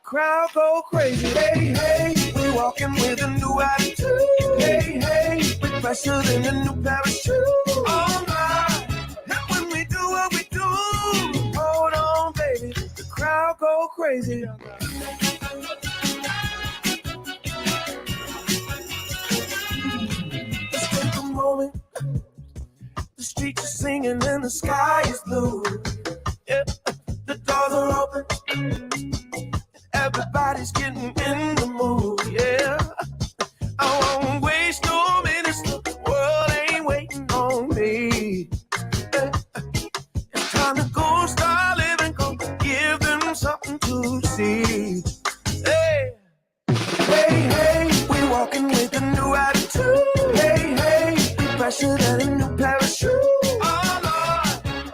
crowd go crazy. Hey, hey, we walking with a new attitude. Hey, hey, we fresher than a new pair of shoes. Oh my, and when we do what we do, hold on, baby, the crowd go crazy. Let's take a moment. The streets are singing and the sky is blue. Yeah, the doors are open. Everybody's getting in the mood, yeah. I won't waste no minutes, the world ain't waiting on me. Yeah. It's time to go start living, go give them something to see. Hey, hey, hey, we walking with a new attitude. Hey, hey, we fresher than a new pair of shoes. Oh Lord,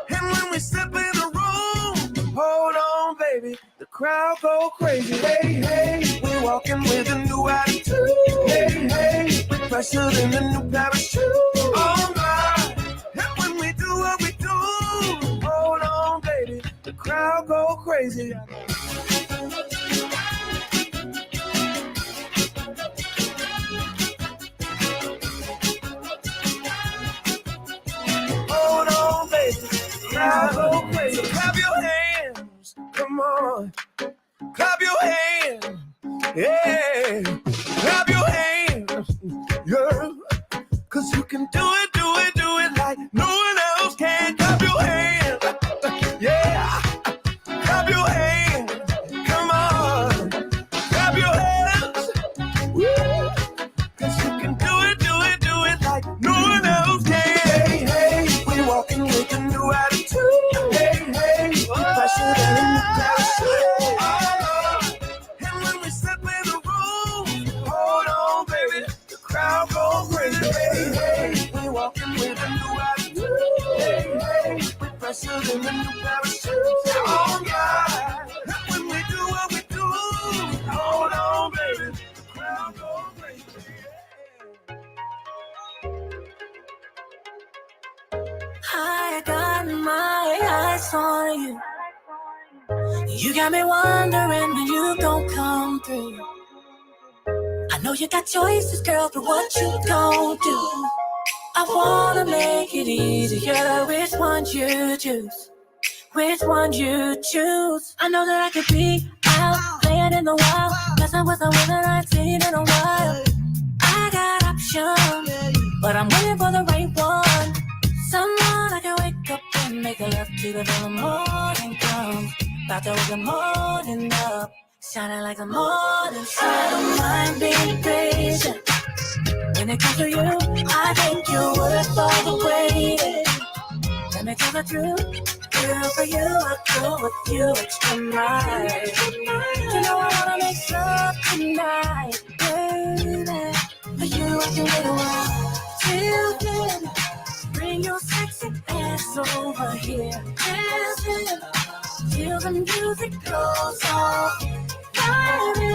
and when we step in the room, hold on, baby, the crowd go crazy. Hey, hey, we walking with a new attitude. Hey, hey, we fresher than a new pair of shoes. Oh my, and when we do what we do, hold on, baby, the crowd go crazy. Hold on, baby, the crowd go crazy. So clap your hands, come on. Clap your hands, yeah. Clap your hands, yeah. Cause you can do it like no one else can. Clap your hands, yeah. Clap your hands, come on. Clap your hands, woo. Cause you can do it like no one else can. Hey, hey, we walking with a new attitude. Hey, hey, we fresher than a new pair of shoes. Crowd go crazy. Hey, hey, we walking with a new attitude. Hey, hey, we fresher than a new pair of shoes. Oh yeah, and when we do what we do, hold on, baby, the crowd go crazy. I got my eyes on you. You got me wondering when you gon' come through. I know you got choices, girl, but what you gon' do? I wanna make it easier. Which one you choose? Which one you choose? I know that I could be out playing in the wild, messing with someone that I ain't seen in a while. I got options, but I'm waiting for the right one. Someone I can wake up and make a love to before the morning comes. About to wake the morning up, shining like the morning sun. I don't mind being patient. When it comes to you, I think you're worth all the waiting. Let me tell the truth, girl, for you, I'll go with you extra mile. You know I wanna make love tonight, baby. For you, I can wait a while. Till then, bring your sexy ass over here. Dancing till the music goes off. Baby,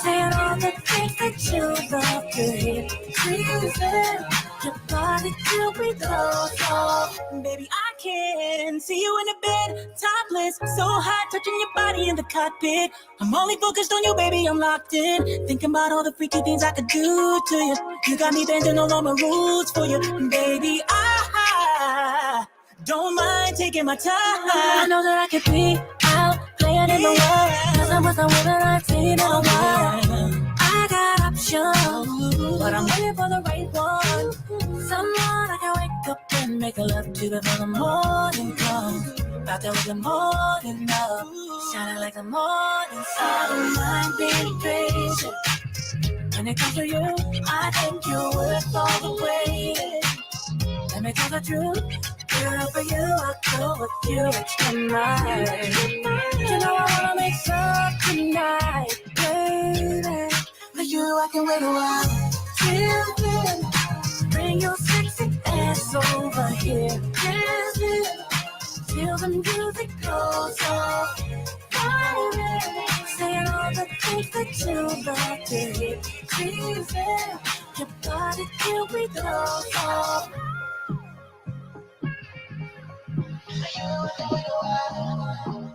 saying all the things that you love to hear. Pleasing your body till we close off. Baby, I can see you in the bed, topless, so hot, touching your body in the cockpit. I'm only focused on you, baby, I'm locked in. Thinking about all the freaky things I could do to you. You got me bending all on my rules for you. Baby, I don't mind taking my time. I know that I could be out playing in the world, messing with some women I've seen in a while. I got options, but I'm waiting for the right one. Someone I can wake up and make a love to before the morning comes. About to wake the morning up, shining like the morning sun. I don't mind being patient. When it comes to you, I think you're worth all the waiting. Let me tell the truth, girl, for you, I'll go with you extra mile. You know I wanna make love tonight, baby. For you, I can wait a while. Till then, bring your sexy ass over here. Dancing till the music goes off. Baby, saying all the things that you love to hear. Teasing your body till we close off. For you, I can wait a while.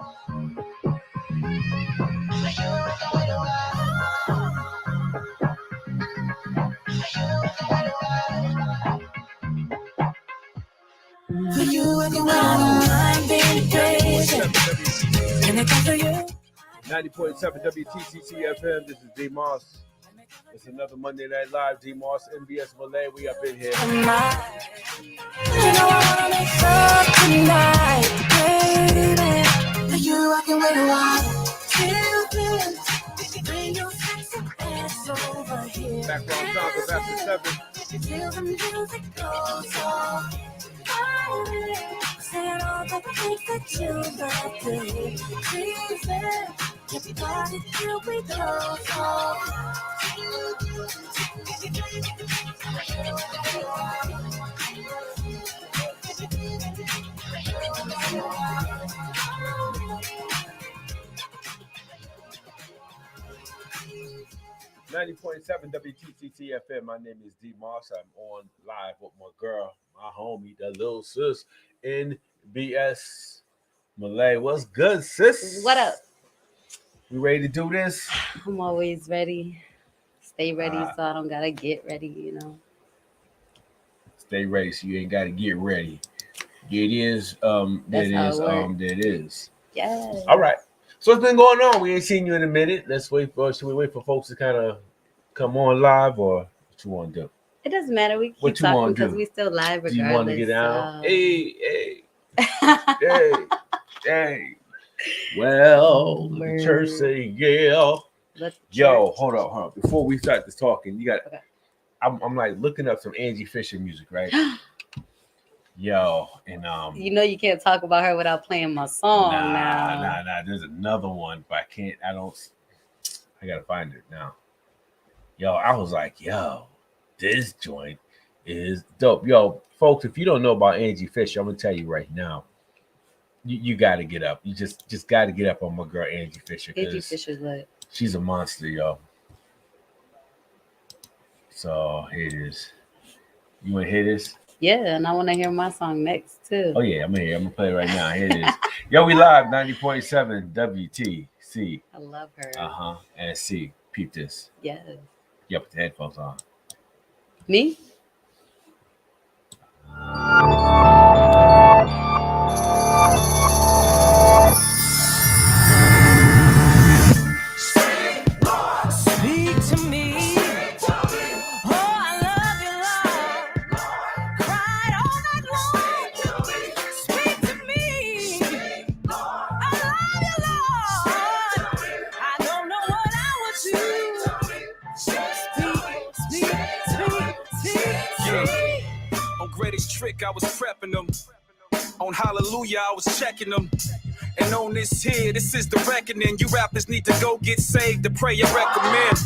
For you, I You working when I don't mind being crazy. And it comes to you. 90.7 WTCC FM. This is D Moss. It's another Monday Night Live. D Moss, MBS Malay. We up in here. You know I wanna make love tonight, baby. You rockin' with a wild children. Bring your sexy ass over here. Background sounds of after 7. Till the music goes off. Saying all the things that you love to hear. Please, get started till we close off. 90.7 WTCC FM. My name is D Moss. I'm on live with my girl, my homie, the little sis, NBS Malay. What's good, sis? What up? We ready to do this? I'm always ready. Stay ready so I don't gotta get ready, you know. Stay ready so you ain't gotta get ready. It is, it is. Yeah. All right. So what's been going on? We ain't seen you in a minute. Should we wait for folks to kind of come on live, or what you want to do? It doesn't matter. We keep What you talking wanna do? because we still live regardless. Do you want to get out? So. Hey. Hey. Well, the church say yeah. Yo, hold up. Before we start this talking, you got. Okay. I'm like looking up some Angie Fisher music, right? Yo, and you know you can't talk about her without playing my song now. Nah. There's another one, but I gotta find it now. Yo, I was like, yo, this joint is dope. Yo, folks, if you don't know about Angie Fisher, I'm gonna tell you right now. You gotta get up. You just gotta get up on my girl Angie Fisher. Angie Fisher's lit. She's a monster, yo. So here it is. You wanna hear this? Yeah, and I want to hear my song next too. Oh yeah, I'm gonna play it right now. Here it is. Yo, we live 90.7 WTC. I love her. And C. Peep this. Yes. Yeah, put the headphones on. Me? Speak to me. Trick, I was prepping them. On Hallelujah, I was checking them. And on this here, this is the reckoning. You rappers need to go get saved to pray and recommend.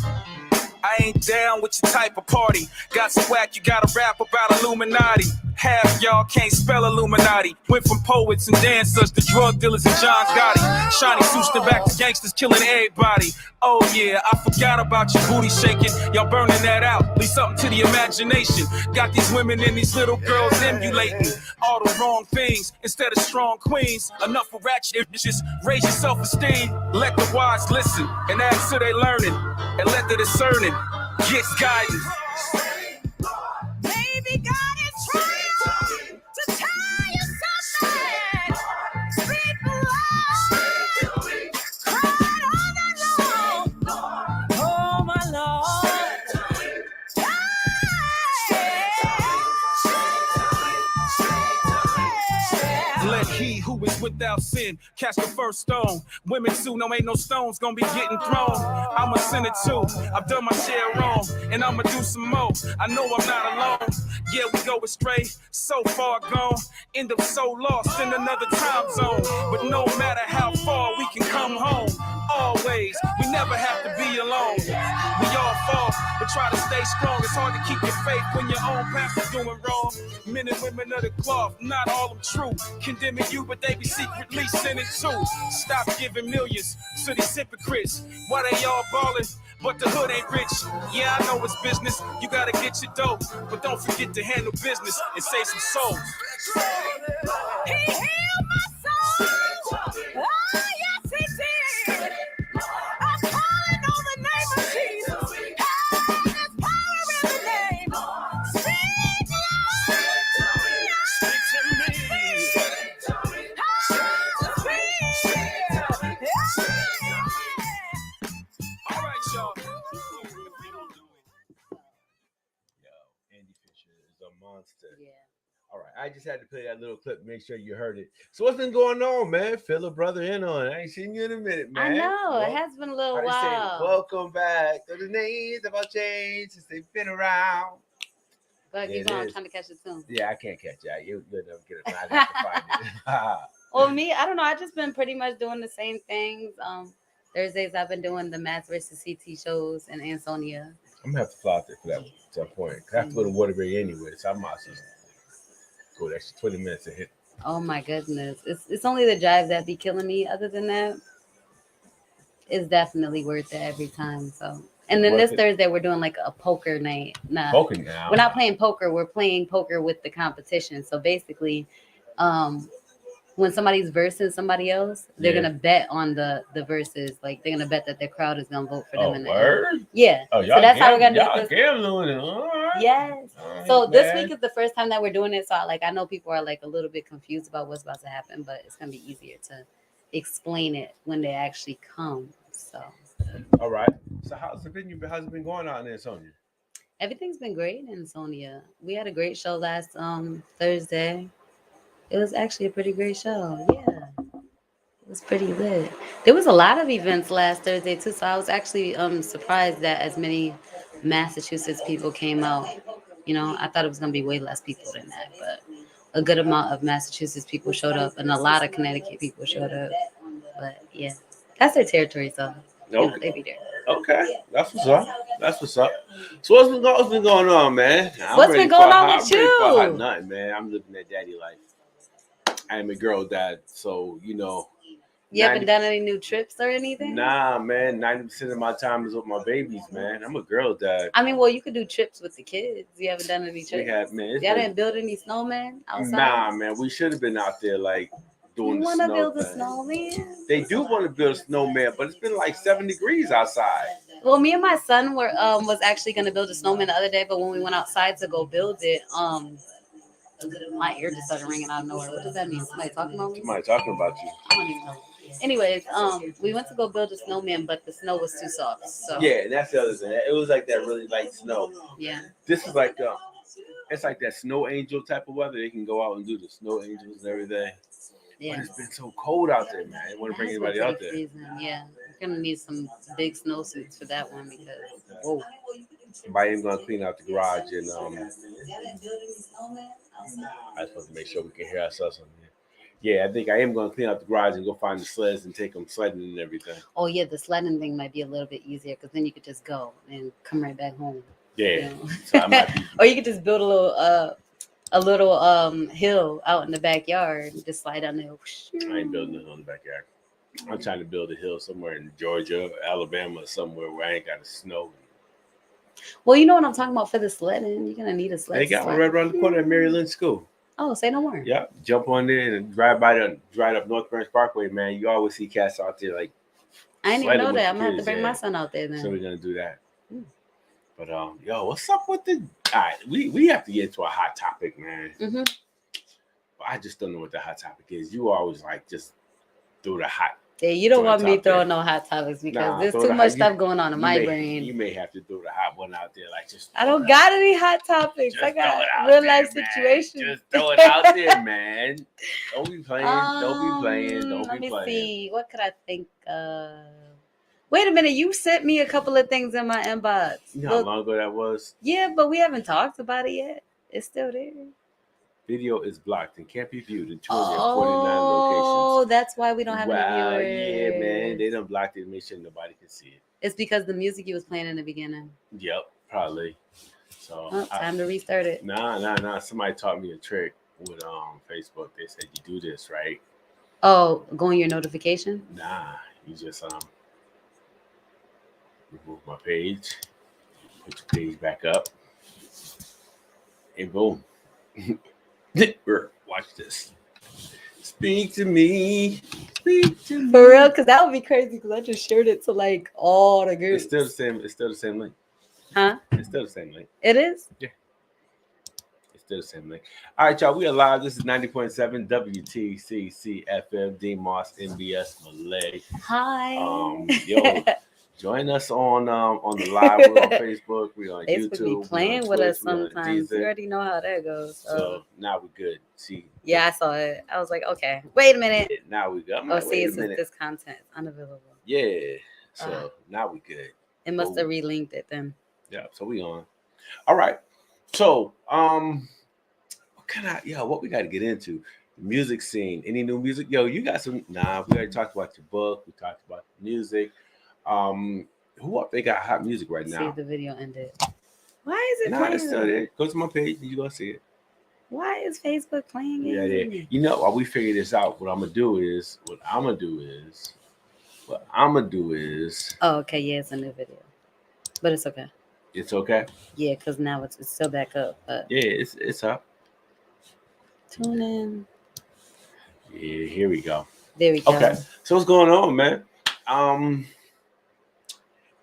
I ain't down with your type of party. Got some whack, you gotta rap about Illuminati. Half y'all can't spell Illuminati. Went from poets and dancers to drug dealers and John Gotti. Shiny suits to back to gangsters killing everybody. Oh yeah, I forgot about your booty shaking. Y'all burning that out, leave something to the imagination. Got these women and these little girls emulating all the wrong things instead of strong queens. Enough for ratchet, just raise your self-esteem. Let the wise listen and add to their learning. And let the discerning get guidance. Baby, God is trying to tell you something. Speak the Lord. Cried all night long. Oh, my Lord. Let he who is without sin catch the first stone. Women too, no ain't no stones gonna be getting thrown. I'm a sinner too, I've done my share wrong, and I'ma do some more. I know I'm not alone. Yeah, we go astray, so far gone, end up so lost in another time zone. But no matter how far, we can come home. Always, we never have to be alone. We all fall, but try to stay strong. It's hard to keep your faith when your own pastor's doing wrong. Men and women of the cloth, not all them true. Condemning you, but they be secretly sinning too. Stop giving millions to these hypocrites. Why they all ballin', but the hood ain't rich? Yeah, I know it's business. You gotta get your dough, but don't forget to handle business and save some souls. He healed my soul. Oh, yes, he did. I'm calling on the name of Jesus. Hey, there's power in the name. Speak, Lord. Speak to me. monster. Yeah. All right, I just had to play that little clip. Make sure you heard it. So what's been going on, man? Fill a brother in on it. I ain't seen you in a minute, man. I know Well, it has been a little how they say, while. welcome back. So the names have all changed since they've been around. But Yeah, keep on it is. trying to catch it too. Yeah, I can't catch that. You'll never get it. I have to find it. Well, me, I don't know. I just been pretty much doing the same things. Thursdays I've been doing the Math versus CT shows in Ansonia. I'm gonna have to fly out there for that at some point. I have to go to Waterbury anyway, so I might as well go the extra 20 minutes to hit. Oh my goodness. It's only the drive that be killing me. Other than that, it's definitely worth it every time. So, and then this Thursday we're doing like a poker night. Nah, Poker now. we're not playing poker. We're playing poker with the competition. So basically, when somebody's versing somebody else, they're gonna bet on the verses. Like they're gonna bet that their crowd is gonna vote for them. Oh, in the word? end. Yeah. Oh, so that's how we're gonna y'all do this. gambling. All right. Yes. All right, So this man. week is the first time that we're doing it. So I know people are like a little bit confused about what's about to happen, but it's gonna be easier to explain it when they actually come. So. All right. So how's it been going on there, Sonia? Everything's been great in Sonia. We had a great show last Thursday. It was actually a pretty great show. Yeah. It was pretty lit. There was a lot of events last Thursday too, so I was actually surprised that as many Massachusetts people came out. You know, I thought it was gonna be way less people than that, but a good amount of Massachusetts people showed up and a lot of Connecticut people showed up. But yeah, that's their territory, so you know, they be there. Okay, that's what's up. That's what's up. So what's been going on, man? What's been going on with you? Nothing, man. I'm living that daddy life. I am a girl dad, so you know. You haven't done any new trips or anything? Nah, man. 90% of my time is with my babies, man. I'm a girl dad. I mean, well, you could do trips with the kids. You haven't done any trips. We have, man. Y'all didn't build any snowmen outside? Nah, man. We should have been out there, like, doing the snow. You want to build a snowman? They do want to build a snowman, but it's been like 7 degrees outside. Well, me and my son was actually going to build a snowman the other day, but when we went outside to go build it, my ear just started ringing out of nowhere. What does that mean? Somebody talking about me? Somebody talking about you. I don't even know. Anyways, we went to go build a snowman, but the snow was too soft. So yeah, that's the other thing. It was like that really light snow. Yeah. This is like it's like that snow angel type of weather. They can go out and do the snow angels and everything. Yeah. But it's been so cold out there, man. I didn't want to bring anybody out there. Yeah, you're gonna need some big snowsuits for that one because whoa. I am gonna clean out the garage and I just want to make sure we can hear ourselves on here. Yeah, I think I am going to clean out the garage and go find the sleds and take them sledding and everything. Oh, yeah, the sledding thing might be a little bit easier because then you could just go and come right back home. Yeah. You know? So I might be... Or you could just build a little hill out in the backyard and just slide down there. I ain't building a hill in the backyard. I'm trying to build a hill somewhere in Georgia, Alabama, somewhere where I ain't got to snow. Well, you know what I'm talking about for the sledding. You're going to need a sled. They got one right around the corner at Mary Lynn School. Oh, say no more. Yeah, jump on there and drive up North Burns Parkway, man. You always see cats out there like. I didn't even know that. I'm gonna have to bring my son out there then. So we're gonna do that. But yo, what's up with the? All right, we have to get into a hot topic, man. Mm-hmm. I just don't know what the hot topic is. You always like just do the hot. Yeah, you don't want me throwing no hot topics because there's too much stuff going on in my brain. You may have to throw the hot one out there, like just. I don't got any hot topics. I got real life situations. Just throw it out there, man. Don't be playing. Don't be playing. Let me see. What could I think of? Wait a minute. You sent me a couple of things in my inbox. You know how long ago that was? Yeah, but we haven't talked about it yet. It's still there. Video is blocked and can't be viewed in 249 locations. Oh, that's why we don't have any viewers. Yeah, man. They done blocked it to make sure nobody can see it. It's because the music you was playing in the beginning. Yep, probably. So time to restart it. Nah. Somebody taught me a trick with Facebook. They said you do this, right? Oh, go in your notification? Nah, you just remove my page, put your page back up, and boom. Watch this. Speak to me. Speak to me. For real? Because that would be crazy because I just shared it to like all the groups. It's still the same link. Huh? It's still the same link. It is? Yeah. It's still the same link. All right, y'all. We are live. This is 90.7 Wtcc FM, D Moss, NBS Malay. Hi. Yo, Join us on the live. We're on Facebook. We're on Facebook YouTube. be playing we're on with us Twitch, we're on sometimes. You Deezer. already know how that goes. So now we're good. See, yeah, I saw it. I was like, okay, wait a minute. now we good. I'm Oh, like, see, wait it a says minute. this content is unavailable. Yeah. So now we good. It must have relinked it then. Yeah. So we on. All right. So what we got to get into? The music scene. Any new music? Yo, you got some? Nah, we already talked about your book. We talked about the music. Who up? They got hot music right now. See if the video ended. Why is it? Nah, it's still there. Go to my page and you gonna see it. Why is Facebook playing? Yeah, there. You know, while we figure this out, what I'm gonna do is. Oh, okay. Yeah, it's a new video, but it's okay. It's okay. Yeah, because now it's still back up. But yeah, it's up. Tune in. Yeah, here we go. There we go. Okay, so what's going on, man?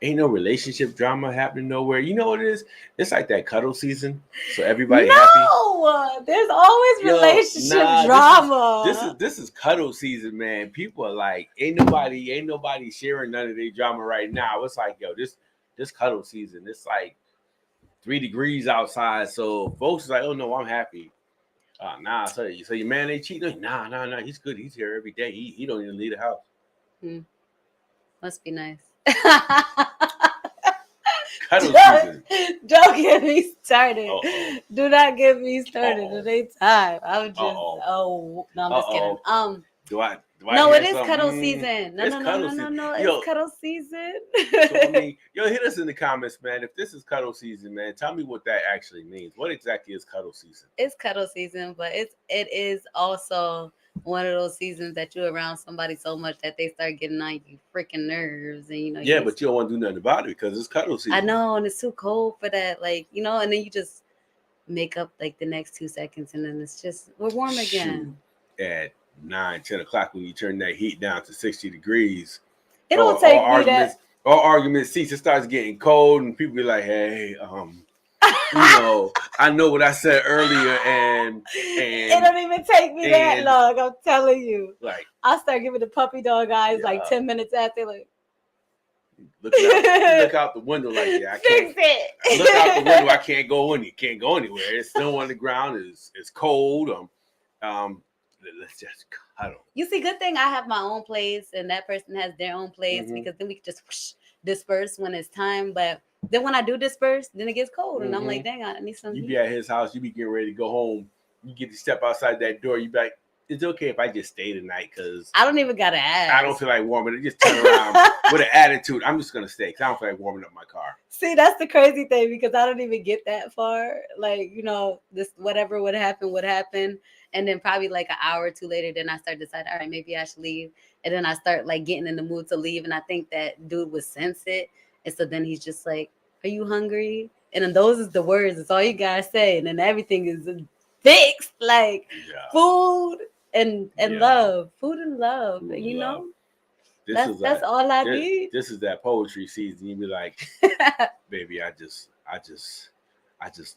Ain't no relationship drama happening nowhere. You know what it is? It's like that cuddle season, so everybody happy. No, there's always relationship drama. This is cuddle season, man. People are like, ain't nobody sharing none of their drama right now. It's like, yo, this cuddle season. It's like 3 degrees outside, so folks is like, oh no, I'm happy. Nah, so your man ain't cheating? Nah, he's good. He's here every day. He don't even leave the house. Must be nice. Don't get me started. Uh-oh. Do not get me started. It ain't time. I'm just no, I'm just kidding. Do I no, it is cuddle season. No, it's cuddle season. So, I mean, hit us in the comments, man. If this is cuddle season, man, tell me what that actually means. What exactly is cuddle season? It's cuddle season, but it is also one of those seasons that you're around somebody so much that they start getting on you freaking nerves, and Yeah, but you don't want to do nothing about it because it's cuddle season. I know, and it's too cold for that, and then you just make up like the next 2 seconds, and then it's just we're warm again. At 9-10 o'clock when you turn that heat down to 60 degrees, it don't take me that. All arguments cease. It starts getting cold, and people be like, "Hey, I know what I said earlier," and it don't even take me that long. I'm telling you. Like, I'll start giving the puppy dog eyes 10 minutes after, like. Look out the window like I can't. Fix it. Look out the window. I can't go anywhere. It's snow on the ground. It's cold. Let's just cuddle. You see, good thing I have my own place and that person has their own place, because then we can just disperse when it's time. But then when I do disperse, then it gets cold, and I'm like, dang, I need some. You be at his house. You be getting ready to go home. You get to step outside that door. You be like, it's okay if I just stay tonight because I don't even gotta ask. I don't feel like warming it. Just turn around with an attitude. I'm just gonna stay because I don't feel like warming up my car. See, that's the crazy thing, because I don't even get that far. This whatever would happen. And then probably like an hour or two later, then I start deciding, all right, maybe I should leave. And then I start getting in the mood to leave. And I think that dude would sense it. And so then he's just like, are you hungry? And then those is the words. It's all you guys say. And then everything is fixed, food and love. Food and love. Food love. That's all I need. This is that poetry season. You be like, baby, I just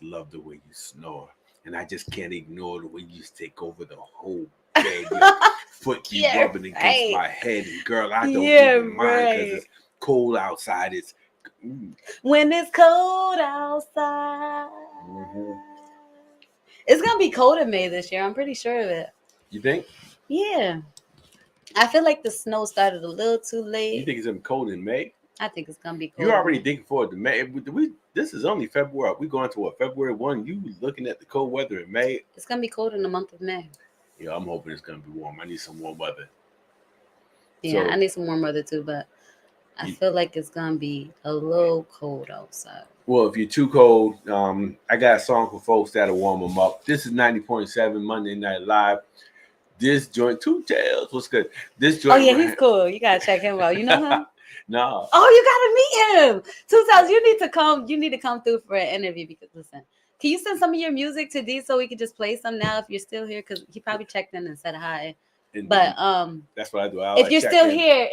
love the way you snore. And I just can't ignore the way you just take over the whole bed. Your foot keep rubbing against my head. And girl, I don't even mind because it's cold outside. When it's cold outside. It's going to be cold in May this year. I'm pretty sure of it. You think? Yeah. I feel like the snow started a little too late. You think it's going to be cold in May? I think it's going to be cold. You're already thinking forward to May. This is only February. We going to February 1? You looking at the cold weather in May? It's going to be cold in the month of May. Yeah, I'm hoping it's going to be warm. I need some warm weather. Yeah, I need some warm weather too, but I feel like it's going to be a little cold outside. Well, if you're too cold, I got a song for folks that'll warm them up. This is 90.7 Monday Night Live. This joint, Two Tails, what's good? This joint. Oh, yeah, he's cool. You got to check him out. You know him? No. Oh, you gotta meet him. 2000. You need to come through for an interview, because listen, can you send some of your music to D so we could just play some now if you're still here? Because he probably checked in and said hi. But that's what I do. If you're still here,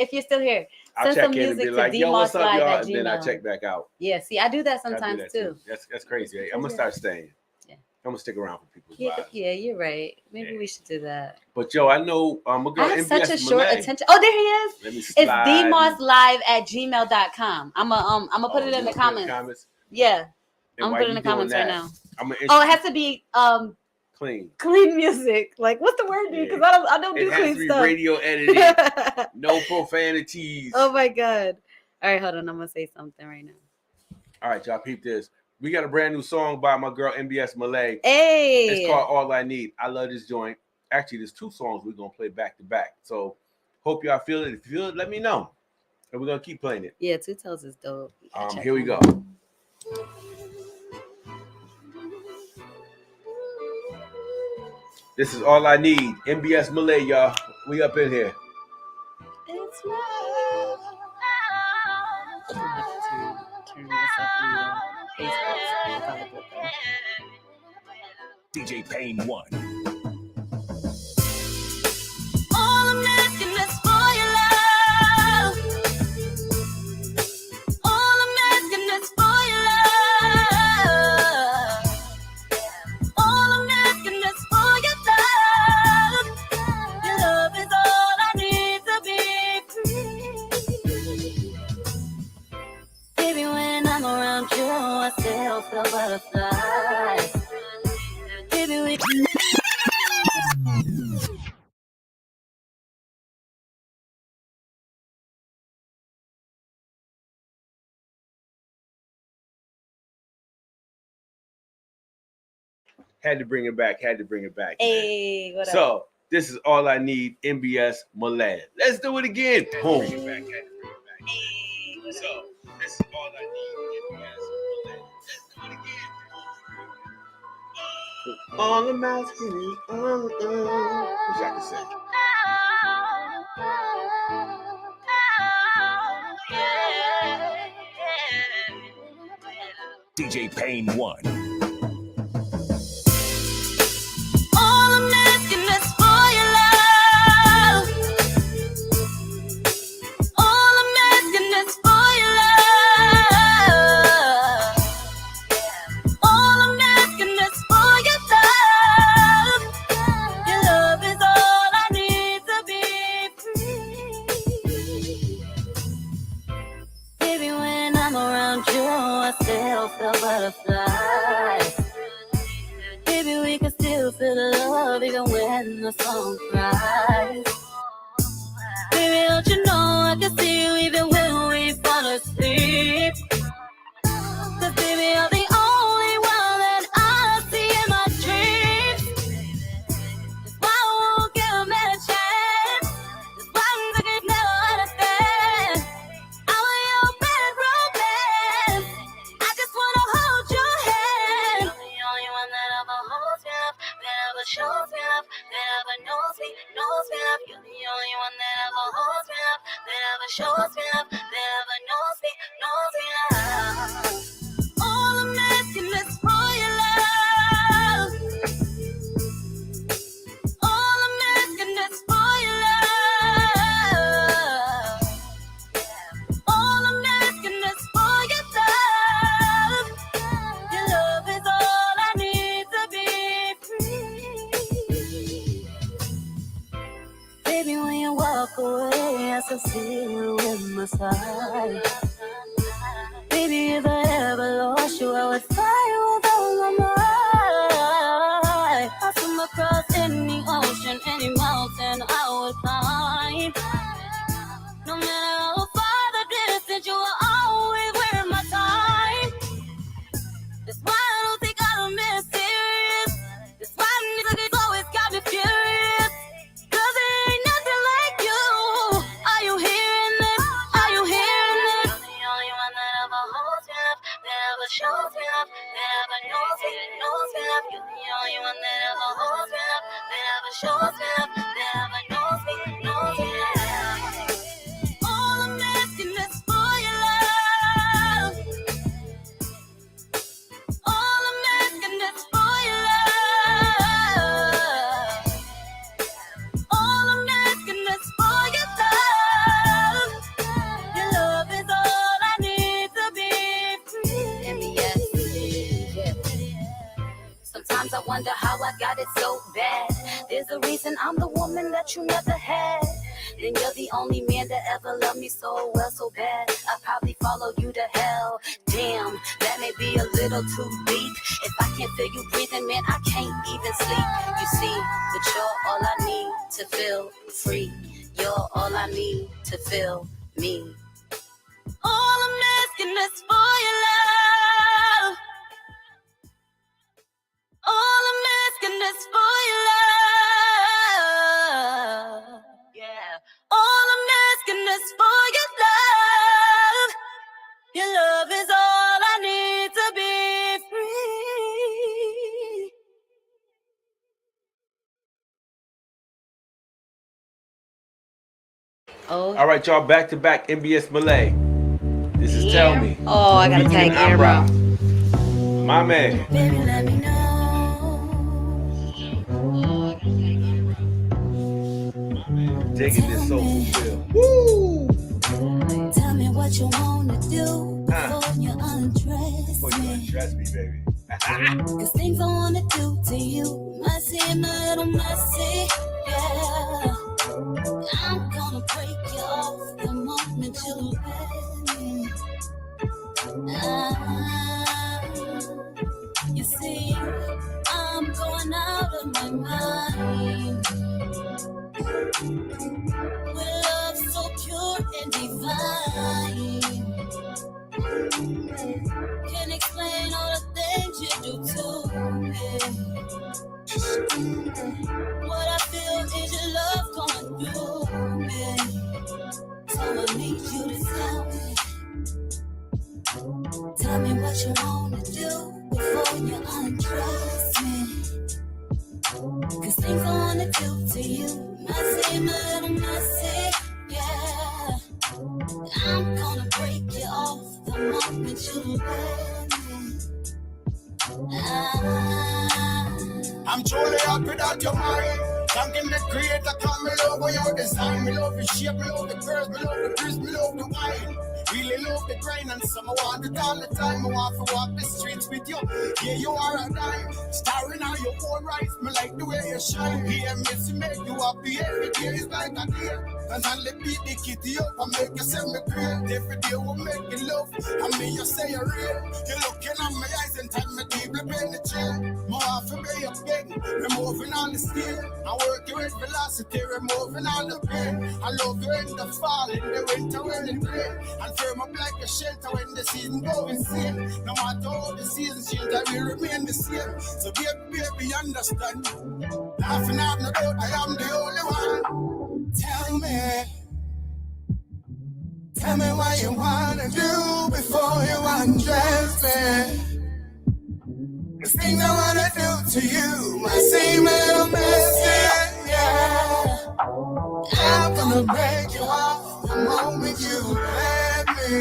I'll send some check in and music be like, to yo, what's up, y'all? And Gmail. then I check back out. Yeah, see, I do that sometimes too. That's crazy. I'm gonna start staying. Yeah. I'm gonna stick around for people's Yeah, vibes. yeah, you're right. Maybe Yeah. we should do that. But yo, I know my girl I have MBS such a short Malay. attention. Oh, there he is. Let me It's slide. dmosslive@gmail.com. I'm gonna put it in the comments. Yeah. And I'm while putting you in the doing comments right that, now. I'm gonna Oh, it has to be clean. clean music. Like, what's the word, dude? Yeah. Because I don't do It has clean to be stuff. radio edited. No profanities. Oh my god. All right, hold on. I'm gonna say something right now. All right, y'all peep this. We got a brand new song by my girl MBS Malay. Hey. It's called All I Need. I love this joint. Actually, there's 2 songs we're gonna play back to back. So hope y'all feel it. If you feel it, let me know. And we're gonna keep playing it. Yeah, Two Toes is dope. Here we go. This is All I Need. MBS Malay, y'all. We up in here. It's love. I'm gonna have to turn this up on the Facebook. DJ Payne 1. All I'm asking is for your love. All I'm asking is for your love. All I'm asking is for your love. Your love is all I need to be free. Baby, when I'm around you, I still feel butterflies. Baby, we Had to bring it back. Hey, what up? So this is All I Need. MBS Malay. Let's do it again. Boom. Hey, what up? So this is All I Need. MBS Malay. Let's do it again. All I'm asking is wish I could say. DJ Payne 1. all I'm asking is for your love. All I'm asking is for your love. All I'm asking is for your love. Your love is all I need to be free. Baby, when I'm around you, I still feel butterflies. Baby, we can still feel the love even when the song cries. Baby, don't you know I can see you even when we fall asleep. 'Cause baby, you're the only one that I see in my dreams. That's why I won't give a man a chance. That's why I'm thinking never understand. I want your bad romance. I just wanna hold your hand. You're the only one that ever holds me up, that ever shows me up, that ever knows me up. You're the only one that ever holds me up, that ever shows me up, that ever knows me up. All I'm asking is for your love. All I'm asking is for your love. All I'm asking is for your love. Your love is all I need to be free. Baby, when you walk away, I still see you in my side. Baby, if I ever lost you, I would fly you with all of my might. I'll swim across any ocean, any mountain I would climb. No matter how far the distance, you will always wear my time. That's why I don't think I don't miss serious. That's why niggas always got me furious. 'Cause there ain't nothing like you. Are you hearing this? Are you hearing this? You're the only one that ever holds me up, that ever shows me up, that the reason I'm the woman that you never had, then you're the only man that ever loved me so well, so bad. I probably follow you to hell. Damn, that may be a little too deep. If I can't feel you breathing, man, I can't even sleep. You see, but you're all I need to feel free. You're all I need to feel me. All I'm asking is for your love. All I'm asking is for your love. Yeah. All I'm asking is for your love. Your love is all I need to be free. Oh. All right, y'all, back to back MBS Malay. This is Tell Me. Oh, I gotta tag Amra. My man. Baby, let me know. Digging this soulful feel. Woo! Tell me what you wanna do before you undress Before you undress me, baby. Cause things I wanna do to you might seem a little messy, yeah. I'm gonna break you off the moment you let me. You see, I'm going out of my mind with love so pure and divine. Can't explain all the things you do to me. What I feel is your love going through me. So I need you to tell me what you wanna do before you undress me. Cause things I wanna do to you might seem a little messy, yeah. I'm gonna break you off the moment you let me. I'm truly happy that you're mine. Thanking the creator, cause me love what you design. Me love the shape, me love the curves, me love the crisp, me love the wine. Really love the grind and some I want it all the time. I want to walk the streets with you. Yeah, you are a dime. Starring on your own rights, me like the way you shine. Yeah, missy make you happy every day is like a day. And I'll beat the kitty up and make you say me great. Every day we make you love, and me you say you're real. You're looking at my eyes and tell me deeply penetrate. More off of me up big, removing all the steel. I work you with velocity, removing all the pain. I love you in the fall, in the winter, when it rain. And firm up like a shelter when the season go insane. No matter how the season change, I will remain the same. So baby, understand. Laughing out no doubt, I am the only one. Tell me what you wanna do before you undress me. The things I wanna do to you might seem a little messy, yeah. I'm gonna break you off the moment you let me.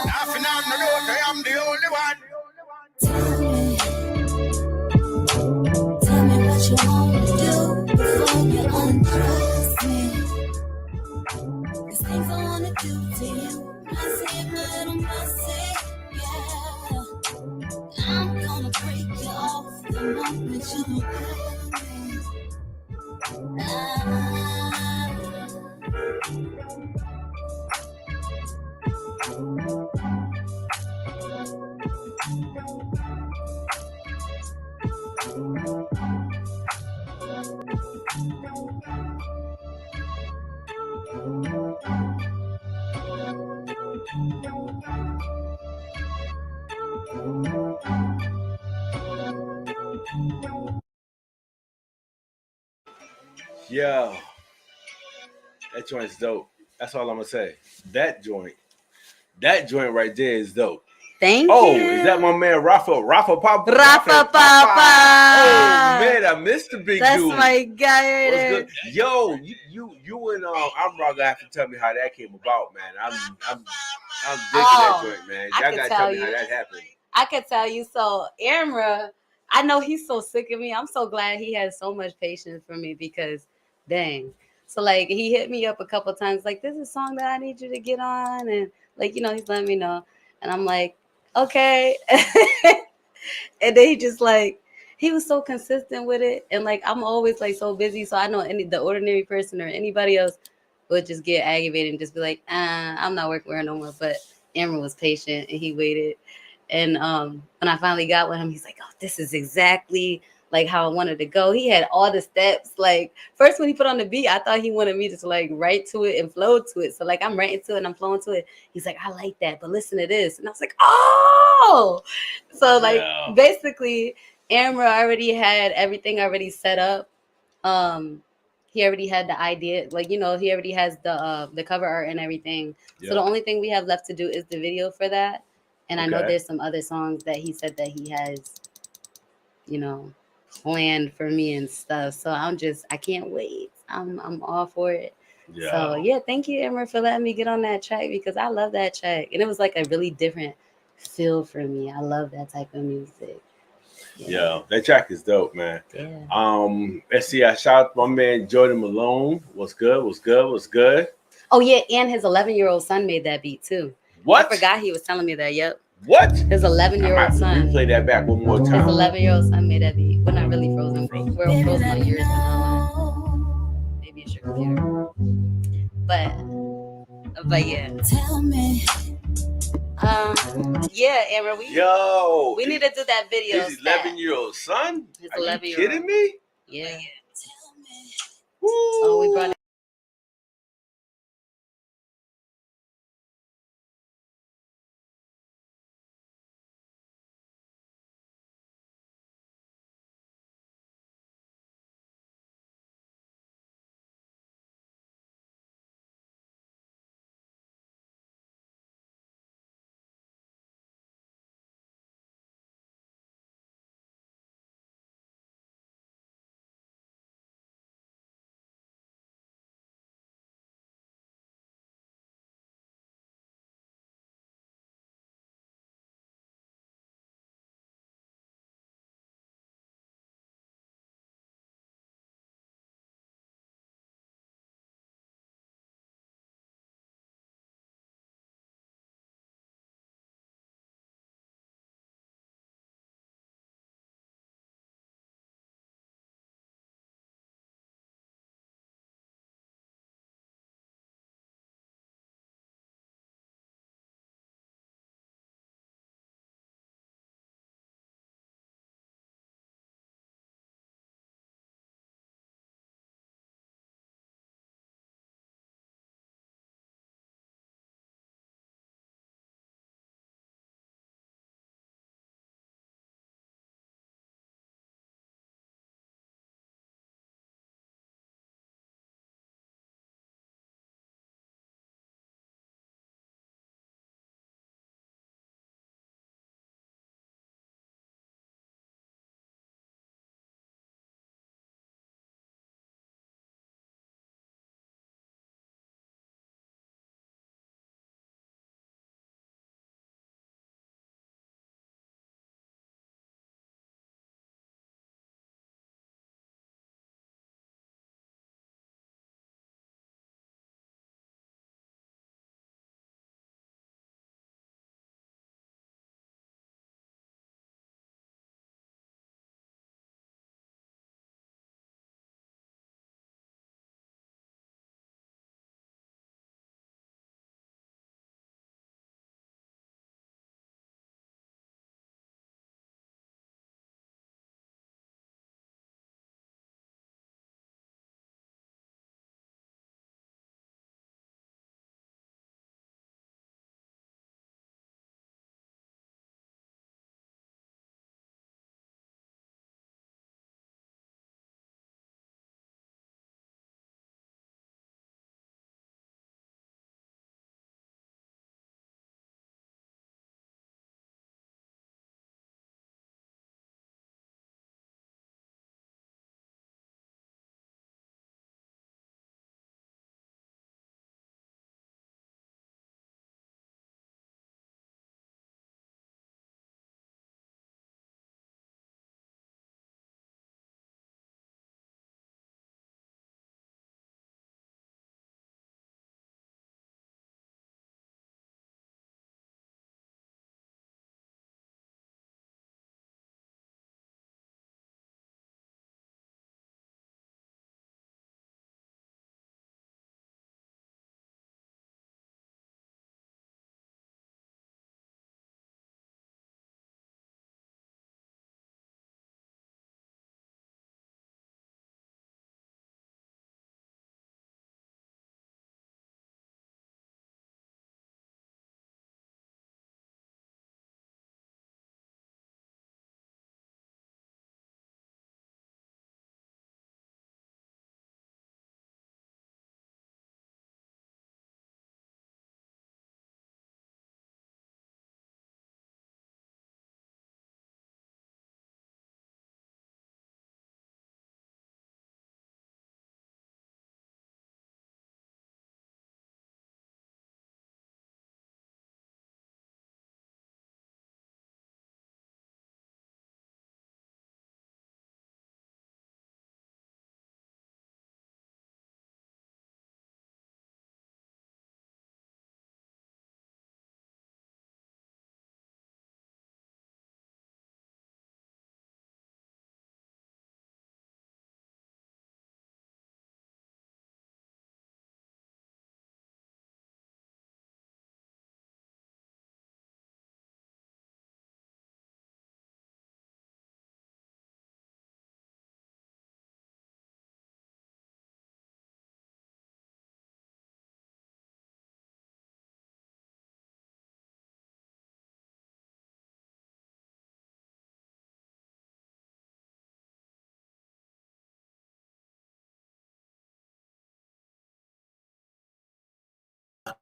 Laughing on the road, I am the only one. Tell me what you wanna do before you undress me. The things I wanna do to you might seem a little messy, yeah. I'm gonna break you off the moment you let Yo, that joint's dope. That's all I'm gonna say. That joint right there is dope. Thank you. Oh, is that my man Rafa Papa? Rafa Papa. Oh man, I missed the big That's dude. my guy right there. Good? Yo, you and Amra gonna have to tell me how that came about, man. I'm digging that joint, man. Y'all gotta tell me how that happened. I could tell you. So Amra, I know he's so sick of me. I'm so glad he has so much patience for me because dang. So like he hit me up a couple times, like, this is a song that I need you to get on, and like, you know, he's letting me know. And I'm like, okay. And then he just like, he was so consistent with it. And like I'm always like so busy, so I know the ordinary person or anybody else would just get aggravated and just be like, I'm not working with her no more. But Amber was patient and he waited. And when I finally got with him, he's like, oh, this is exactly like how I wanted to go. He had all the steps. Like first when he put on the beat, I thought he wanted me to just like write to it and flow to it. So like I'm writing to it and I'm flowing to it. He's like, I like that, but listen to this. And I was like, oh. So like basically Amber already had everything already set up. He already had the idea, like he already has the cover art and everything. So the only thing we have left to do is the video for that. And I know there's some other songs that he said that he has, planned for me and stuff. So I can't wait. I'm all for it. Yeah. So yeah, thank you, Emma, for letting me get on that track because I love that track. And it was like a really different feel for me. I love that type of music. Yeah, that track is dope, man. Yeah. Let's see. I shot my man Jordan Malone. What's good? Oh yeah, and his 11-year-old son made that beat too. What? I forgot he was telling me that. Yep. What? His 11-year-old son. Replay that back one more time. His 11-year-old son made that beat. We're not really frozen. We're frozen on yours. Maybe it's your computer. But yeah. Tell me. Yeah, Amber, we need to do that video. His 11-year-old son? His Are you 11-year-old. kidding me? Yeah. Tell me. Woo. Oh, we brought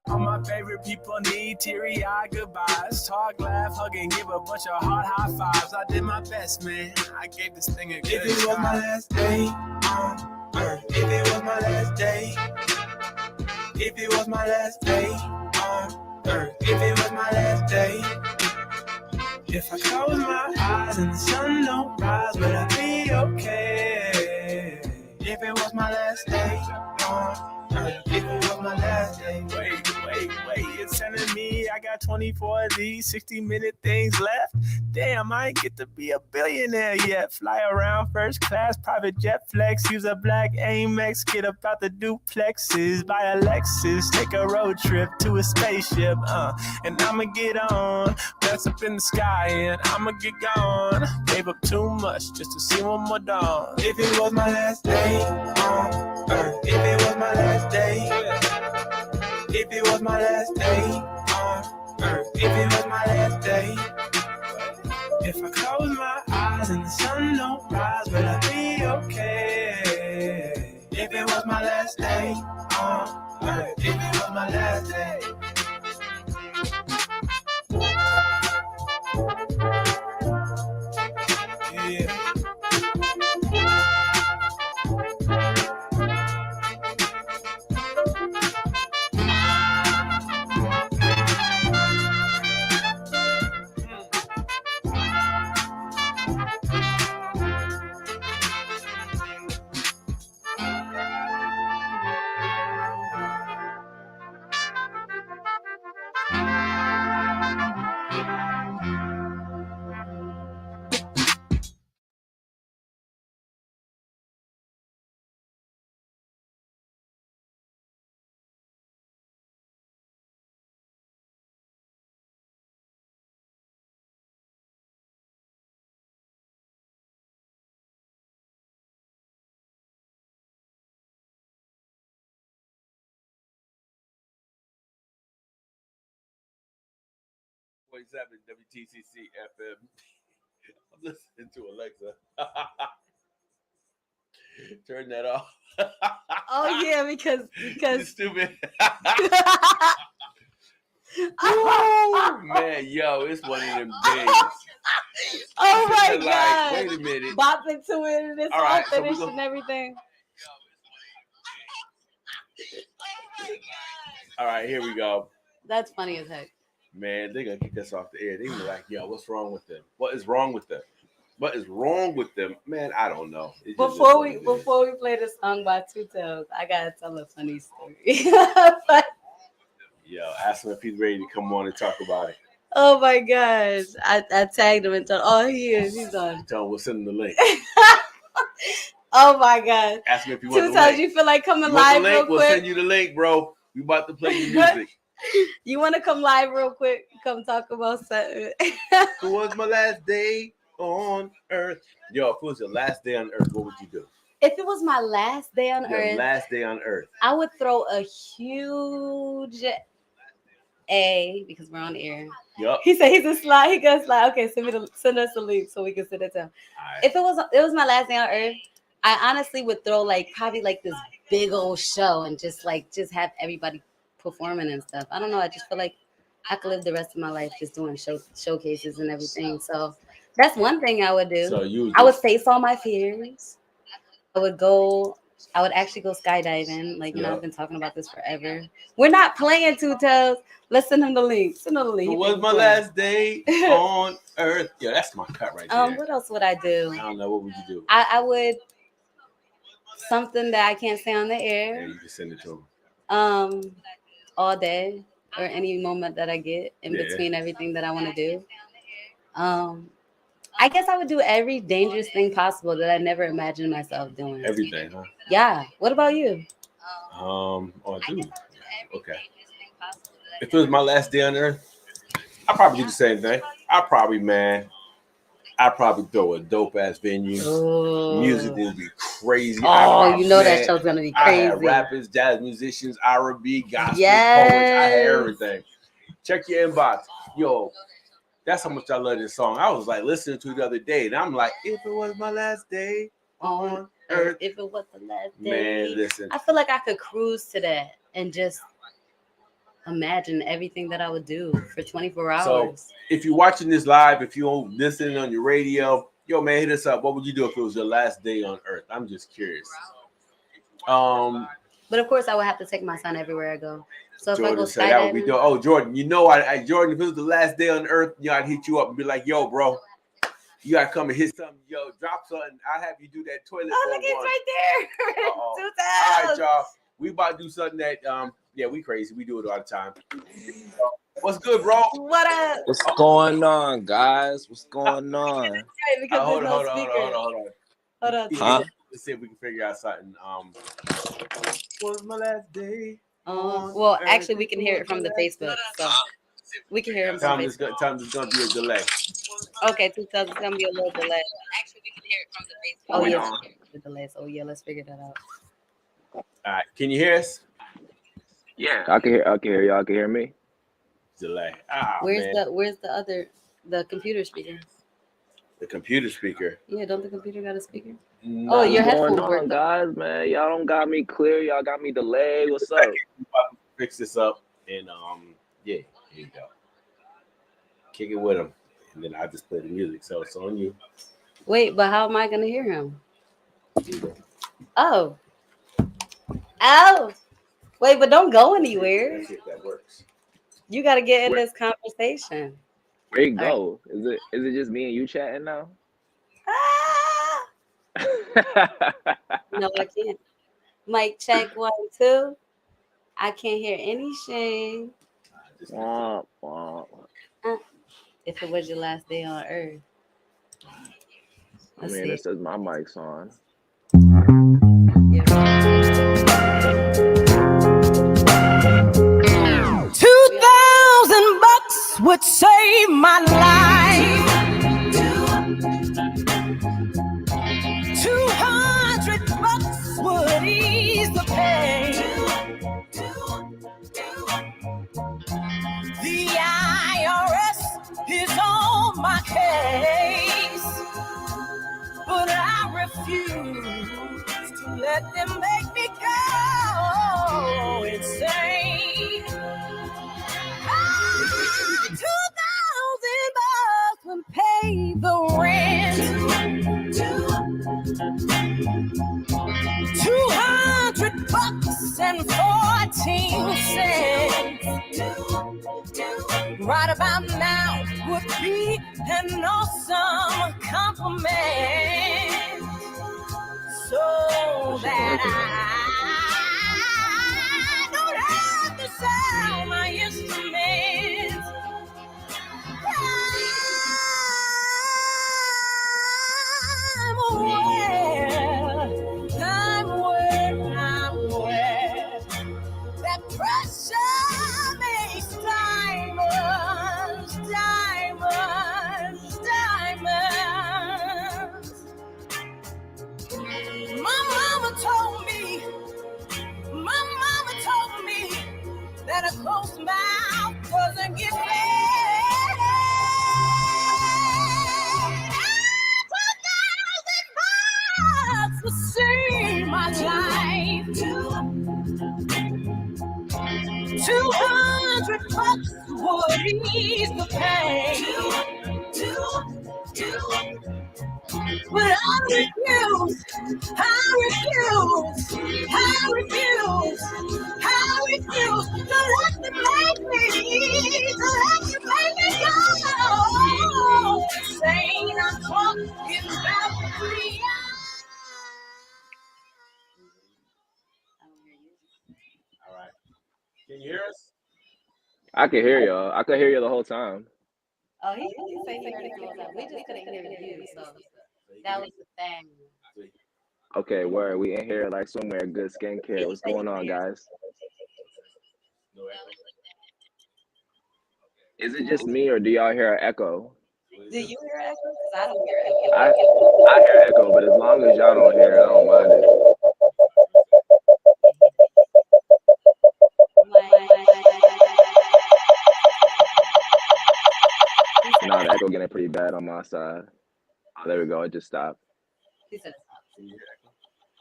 All my favorite people need teary-eyed goodbyes. Talk, laugh, hug, and give a bunch of hard high fives. I did my best, man. I gave this thing a good If it was my last day on earth, if it was my last day, if it was my last day on earth, if it was my last day, if I close my eyes and the sun don't rise, would I be okay? If it was my last day on earth, if it was my last day. Wait, it's telling me I got 24 of these 60-minute things left. Damn, I ain't get to be a billionaire yet. Fly around first class, private jet flex, use a black Amex, get up out the duplexes, buy a Lexus, take a road trip to a spaceship, and I'ma get on, bless up in the sky, and I'ma get gone. Gave up too much just to see one more dawn. If it was my last day on earth, if it was my last day, if it was my last day on earth, if it was my last day, if I close my eyes and the sun don't rise, will I be okay? If it was my last day on earth, if it was my last day. Yeah. WTCC FM. I'm listening to Alexa. Turn that off. Oh yeah, because You stupid. Oh man, yo, it's one of them days. Oh my Like, god! wait a minute. Bop into it and it's All all right, so finished we and everything. All right, here we go. That's funny as heck. Man, they're gonna kick us off the air. They're gonna be like, yo, what's wrong with them? What is wrong with them? What is wrong with them? Man, I don't know. Before we play the song by Two Tails, I gotta tell a funny story. But, yo, ask him if he's ready to come on and talk about it. oh my gosh. I tagged him and told he is, he's on. Tell him we'll send him the link. Oh my god. Ask him if you want Two the Tails, link. you feel like coming You want live the link? real We'll quick? send you the link, bro. We about to play your music. You want to come live real quick? Come talk about something. It was my last day on earth. Yo, if it was your last day on earth, what would you do? If it was my last day on Your earth, last day on earth. I would throw a huge A because we're on the air. Yup. He said he's a slide. He goes slide. Okay, send us a link so we can send it to him. Right. If it was my last day on earth, I honestly would throw probably this big old show and just have everybody performing and stuff. I don't know. I just feel like I could live the rest of my life just doing showcases and everything. So that's one thing I would do. So I would face all my fears. I would actually go skydiving. I've been talking about this forever. We're not playing Two Tails. Let's send him the link. Send him the link. It was my last day on earth. Yeah, that's my cut right there. What else would I do? I don't know. What would you do? I would something that I can't say on the Yeah, air. you can send it to him. All day or any moment that I get in between everything that I want to do. I guess I would do every dangerous thing possible that I never imagined myself doing. Everything, huh? Yeah. What about you? Oh, dude. Okay. If it was my last day on earth, I'd probably do the same thing. I'd probably throw a dope ass venue. Oh. Music would be crazy. You know that show's gonna be crazy. I had rappers, jazz musicians, R&B, gospel, poets. Yes. I had everything. Check your inbox. Yo, that's how much I love this song. I was listening to it the other day, and I'm like, if it was my last day on earth. If it was the last day. Man, listen. I feel like I could cruise to that and just imagine everything that I would do for 24 So hours. if you're watching this live, if you're listening on your radio, yo man, hit us up. What would you do if it was your last day on Earth? I'm just curious. But of course, I would have to take my son everywhere I go. So if I Jordan go said that would be skydiving, dope. Oh, Jordan, you know, I Jordan, if it was the last day on Earth, you know, I'd hit you up and be like, yo, bro, you gotta come and hit something. Yo, drop something. I'll have you do that toilet. oh look, it's right there. All 2000. right, y'all. We about to do something that yeah, we crazy. We do it all the time. What's good, bro? What up? What's going on, guys? What's going on? Right, because Hold there's on, no speaker. hold on. Hold on. Huh? Let's see if we can figure out something. Was my last day? Well, actually, we can hear it from the Facebook, so we can hear him from Facebook. Time is gonna be a delay. Okay, 2000 is gonna be a little delay. Actually, we can hear it from the Facebook. Oh yes, the delay. So yeah, let's figure that out. All right, can you hear us? Yeah, I can hear y'all. Can hear me? Delay. Where's the computer speaker? The computer speaker? Yeah, don't the computer got a speaker? No. Oh, your What's going headphones on, work. guys, man? Y'all don't got me clear. Y'all got me delayed. What's up? Fix this up and yeah, here you go. Kick it with him, and then I just play the music. So it's on you. Wait, but how am I gonna hear him? Oh. Wait, but don't go anywhere. Let's see if that works. You got to get in this conversation. Where you go? Is it just me and you chatting now? No, I can't. Mic check 1, 2. I can't hear anything. Wah, wah. If it was your last day on Earth. I mean, it says my mic's on. Yeah. 2,000 bucks would save my life. 200 bucks would ease the pain. The IRS is on my case, but I refuse to let them make me go insane. 2,000 bucks would pay the rent. 200 bucks and 14 cents. Right about now would be an awesome compliment, so that I don't have to sell my instruments. I'm aware that pressure makes diamonds. My mama told me that a closed mouth doesn't get fed. 2,000 bucks will save my life. 200 bucks would ease the pain. But I refuse to let them make me go insane. I'm talking about free. All right. Can you hear us? I can hear y'all. I could hear you the whole time. Oh, he said he heard it the whole time. We just couldn't hear you, so that was the thing. Okay, where we in here like somewhere good skincare. What's going on, guys? Is it just me or do y'all hear an echo? Do you hear echo? Because I don't hear echo. I hear echo, but as long as y'all don't hear it, I don't mind it. No, the echo getting pretty bad on my side. Oh, there we go. It just stopped. He said it's not.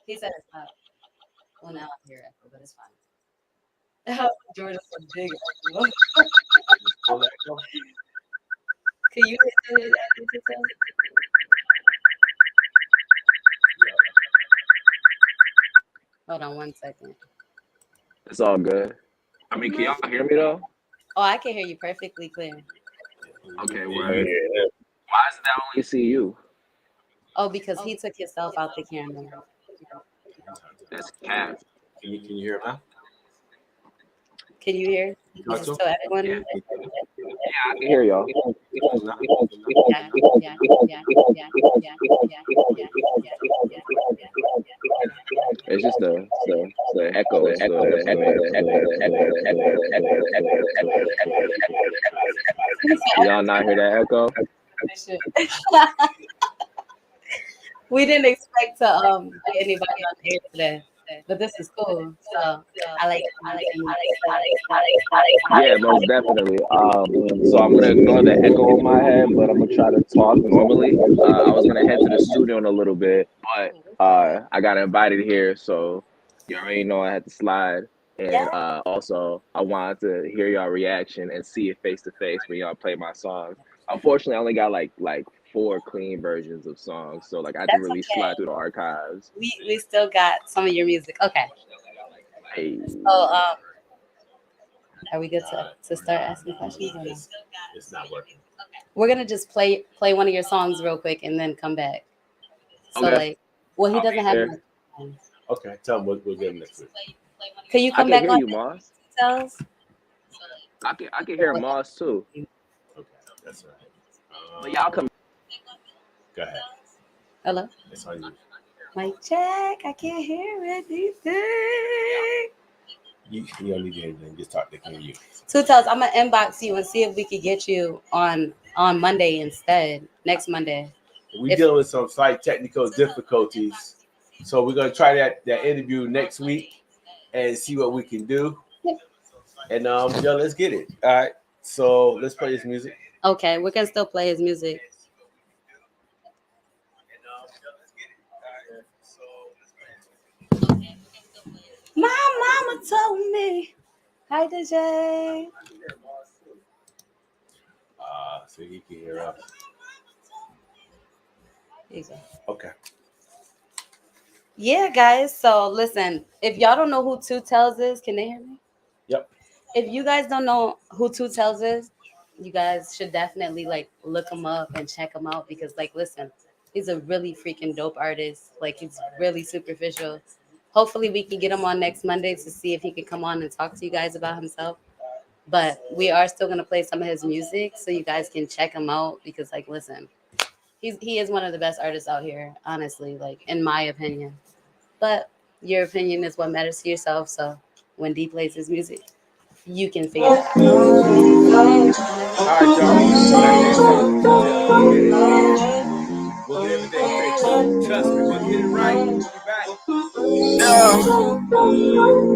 He said it's not. Well, now I hear echo, but it's fine. Jordan's a big. Pull that go. Can you hit the details? Hold on 1 second. It's all good. I mean, can y'all hear me though? Oh, I can hear you perfectly clear. Okay, word. Why is it that I only see you? Oh, because he took himself out the camera. That's cap. Can you hear him now? Can you hear? Is it still everyone? Yeah, I can hear y'all. It's just the echo. Y'all not hear that echo? We didn't expect to get anybody on air today, but this is cool. So I like. Yeah, most definitely. So I'm gonna ignore the echo in my head, but I'm gonna try to talk normally. I was gonna head to the studio in a little bit, but I got invited here, so you already know I had to slide. And also, I wanted to hear y'all reaction and see it face to face when y'all play my songs. Unfortunately, I only got like 4 clean versions of songs, so like I had to really slide through the archives. We still got some of your music. Okay. Hey. So are we good to start asking questions? Or no? It's not working. We're gonna just play one of your songs real quick and then come back. So Okay. he doesn't have. Okay, tell him we'll get him next week. Can you come I back can on hear you, Moss. details? I can hear Moss too. Okay, that's all right. But y'all come. Go ahead. Hello. It's on you. Mic check. I can't hear anything. You don't need to hear anything. Just talk. They can hear you. Two Tells, I'm gonna inbox you and see if we could get you on Monday instead. Next Monday. We're dealing with some slight technical difficulties, so we're gonna try that interview next week and see what we can do. And let's get it. All right. So let's play his music. Okay, we can still play his music. My mama told me. Hi, DJ. So he can hear us. There you go. Okay. Yeah, guys. So listen, if y'all don't know who Two Tells is, can they hear me? Yep. If you guys don't know who Two Tells is, you guys should definitely look him up and check him out because listen, he's a really freaking dope artist. He's really superficial. Hopefully we can get him on next Monday to see if he can come on and talk to you guys about himself. But we are still gonna play some of his music so you guys can check him out because listen, he is one of the best artists out here, honestly, in my opinion. But your opinion is what matters to yourself. So when D plays his music, you can figure it out. All right, y'all. We'll get everything fixed. Trust me, we'll get it right. We'll be back.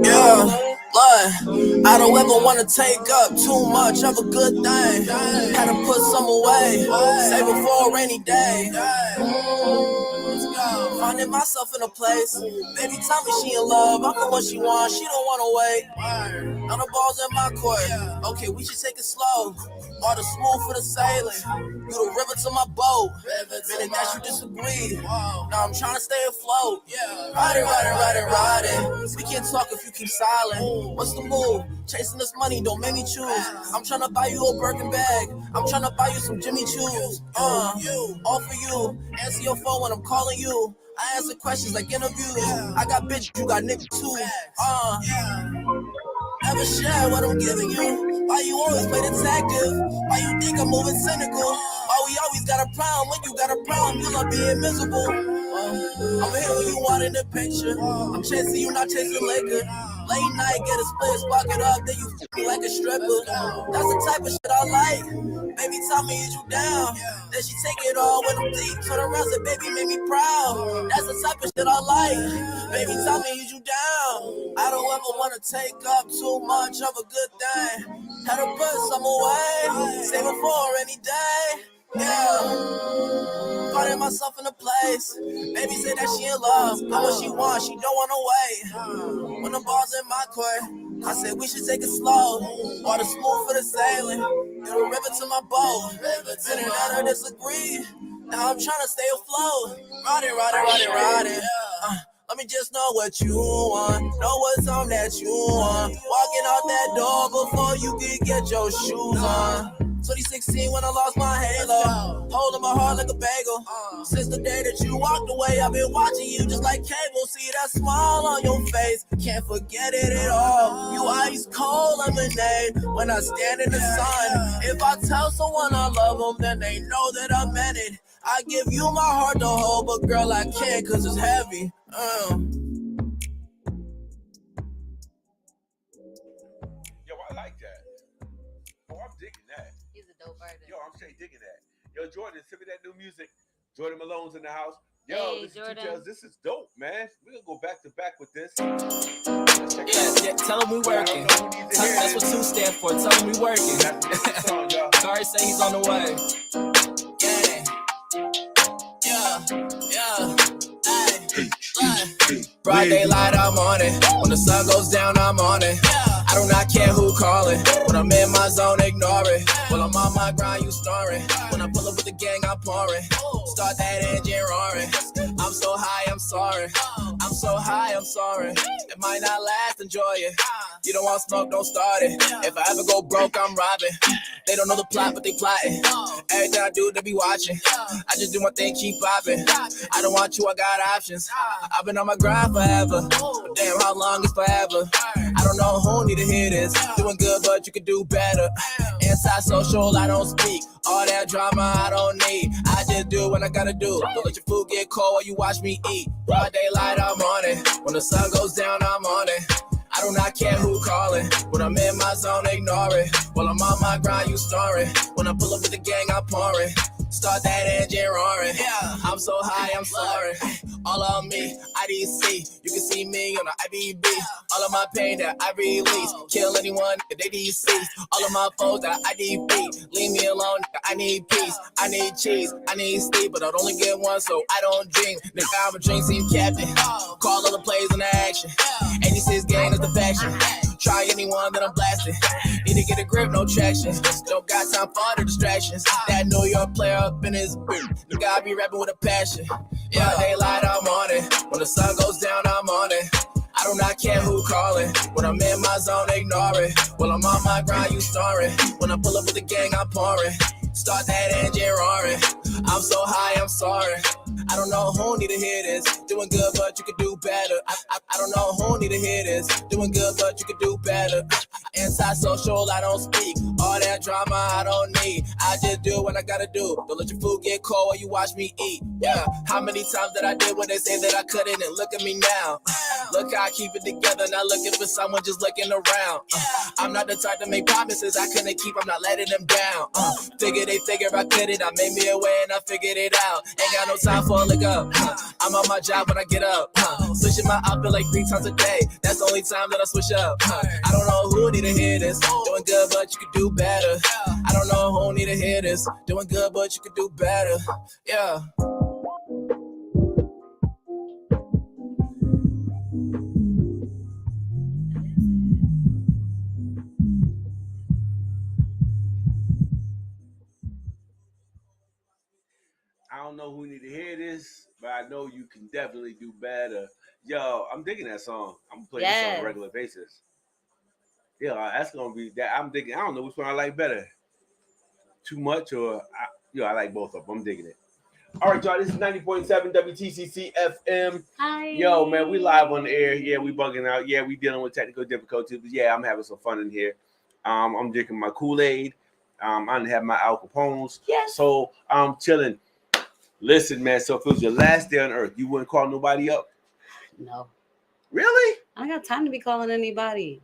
Yeah. Look, I don't ever wanna take up too much of a good thing. Had to put some away, save it for a rainy day. Let's go. Finding myself in a place. Baby, tell me she in love. I know what she wants. She don't wanna wait. Now the ball's in my court. Okay, we should take it slow. Water smooth for the sailing. You the river to my boat. Meaning that you disagree. Now I'm trying to stay afloat. Ride it. We can't talk if you keep silent. What's the move? Chasing this money don't make me choose. I'm trying to buy you a Birkin bag. I'm trying to buy you some Jimmy Choos. All for you. Answer your phone when I'm calling you. I answer questions like interviews. I got bitch, you got niggas too. Never share what I'm giving you. Why you always play detective? Why you think I'm moving cynical? Why we always got a problem when you got a problem? You love being miserable. I'm here when you want in the picture. I'm chasing you, not chasing liquor. Late night, get a split, spark it up, then you f me like a stripper. That's the type of shit I like. Baby, tell me, is you down? Then she take it all when I'm deep. Turn around, say, baby, make me proud. That's the type of shit I like. Baby, tell me, is you down? I don't ever want to take up too much of a good thing. Had to put some away, save it for a rainy day. Yeah, finding myself in a place. Baby said that she in love. Know what she wants, she don't wanna wait. When the ball's in my court, I said we should take it slow. Water smooth for the sailing. Get a river to my boat. Didn't let her disagree. Now I'm trying to stay afloat. Ride it. Let me just know what you want. Know what song that you want. Walking out that door before you could get your shoes on. 2016 when I lost my halo. Holding my heart like a bagel. Since the day that you walked away, I've been watching you just like cable. See that smile on your face, can't forget it at all. You ice cold lemonade when I stand in the sun. If I tell someone I love them, then they know that I meant it. I give you my heart to hold, but girl, I can't cause it's heavy. Yo, I like that. Oh, I'm digging that. He's a dope artist. Yo, I'm straight digging that. Yo, Jordan, send me that new music. Jordan Malone's in the house. Yo, Hey, this Jordan. Details. This is dope, man. We're gonna go back to back with this. Yeah, tell him we working. That's what 2 stand for. Tell him we working. Sorry, say he's on the way. Yeah. Broad daylight, I'm on it. When the sun goes down, I'm on it. I do not care who calling. When I'm in my zone, ignore it. When I'm on my grind, you snoring. When I pull up with the gang, I'm pouring. Start that engine roaring. I'm so high, I'm sorry. I'm so high, I'm sorry. It might not last, enjoy it. You don't want smoke, don't start it. If I ever go broke, I'm robbing. They don't know the plot, but they plotting. Everything I do, they be watching. I just do my thing, keep popping. I don't want you, I got options. I've been on my grind forever. But damn, how long is forever? I don't know who need to hear this. Doing good, but you could do better. Anti-social, I don't speak. All that drama, I don't need. I just do what I gotta do. Don't let your food get cold while you watch me eat. Broad daylight, I'm on it. When the sun goes down, I'm on it. I do not care who calling. When I'm in my zone, ignore it. While I'm on my grind, you snoring. When I pull up with the gang, I'm pouring. Start that engine roaring. I'm so high, I'm sorry. All on me, IDC. You can see me on the IBB. All of my pain that I release. Kill anyone that they deceased. All of my foes that I defeat. Leave me alone, I need peace. I need cheese, I need sleep. But I'd only get one, so I don't dream. Nigga, I'm a dream team captain. Call all the plays in action. 86 gang is the faction. Try anyone that I'm blasting. Need to get a grip, no traction. Don't got time for the distractions. That New York player up in his nigga, I be rapping with a passion. Yeah, daylight, I'm on it. When the sun goes down, I'm on it. I do not care who calling. When I'm in my zone, ignore it. While I'm on my grind, you snoring. When I pull up with the gang, I'm pouring. Start that engine roaring. I'm so high, I'm sorry. I don't know who need to hear this. Doing good, but you could do better. I don't know who need to hear this. Doing good, but you could do better. Anti-social, I don't speak. All that drama, I don't need. I just do what I gotta do. Don't let your food get cold while you watch me eat. Yeah, how many times did I did what they say that I couldn't, and look at me now. Look how I keep it together, not looking for someone, just looking around. I'm not the type to make promises I couldn't keep, I'm not letting them down. Figure they figure I couldn't, I made me a way and I figured it out. Ain't got no time for a lick up. I'm on my job when I get up. Switching my outfit like 3 times a day. That's the only time that I switch up. I don't know who need to hear this. Doing good, but you could do better. I don't know who need to hear this. Doing good, but you could do better. Yeah. I don't know who need to hear this, but I know you can definitely do better. Yo, I'm digging that song. I'm gonna play this on a regular basis. Yeah, that's gonna be that. I'm digging. I don't know which one I like better. Too much or I like both of them. I'm digging it. All right, y'all. This is 90.7 WTCC FM. Hi. Yo, man, we live on the air. Yeah, we bugging out. Yeah, we dealing with technical difficulties. But yeah, I'm having some fun in here. I'm drinking my Kool-Aid. I didn't have my Al Capones. Yes. So I'm chilling. Listen, man. So if it was your last day on Earth, you wouldn't call nobody up? No. Really? I don't got time to be calling anybody.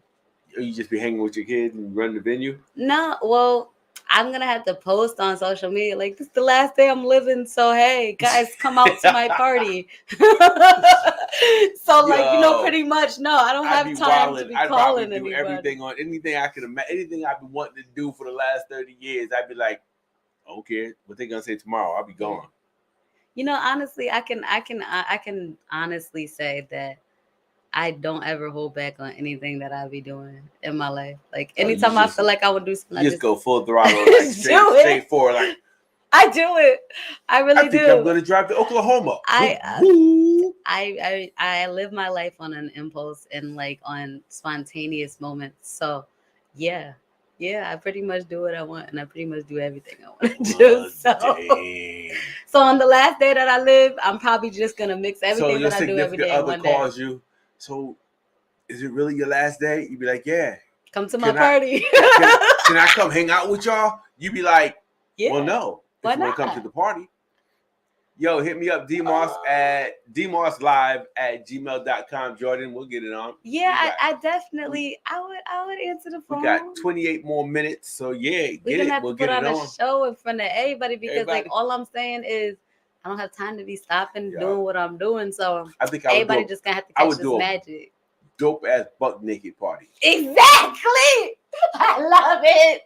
Or you just be hanging with your kids and run the venue? No, well, I'm gonna have to post on social media like this is the last day I'm living. So hey, guys, come out to my party. So like pretty much no, I don't have time to be calling anybody. Everything on anything I could imagine, anything I've been wanting to do for the last 30 years. I'd be like, I don't care what they gonna say tomorrow. I'll be gone. You know, honestly, I can honestly say that I don't ever hold back on anything that I be doing in my life. Like So you anytime I just- feel like I would do something, I You just go full throttle, like Do it. straight forward. Like I do it. I really I think do. I'm gonna drive to Oklahoma. I live my life on an impulse and like on spontaneous moments. So yeah, I pretty much do what I want, and I pretty much do everything I want to do. So on the last day that I live, I'm probably just gonna mix everything your that I do every day in other one day. calls you. So is it really your last day? You be like, yeah. Come to my Can party. Can I come hang out with y'all? You be like, Yeah. well, no. Why If you want to come not? to the party. Yo, hit me up, DMoss at dmosslive@gmail.com. Jordan, we'll get it on. Yeah, I definitely I would answer the phone. We got 28 more minutes, so yeah, We're gonna have to put on a show in front of everybody because like all I'm saying is I don't have time to be stopping doing what I'm doing. So I think everybody just gonna have to catch this magic. Dope ass buck naked party. Exactly. I love it.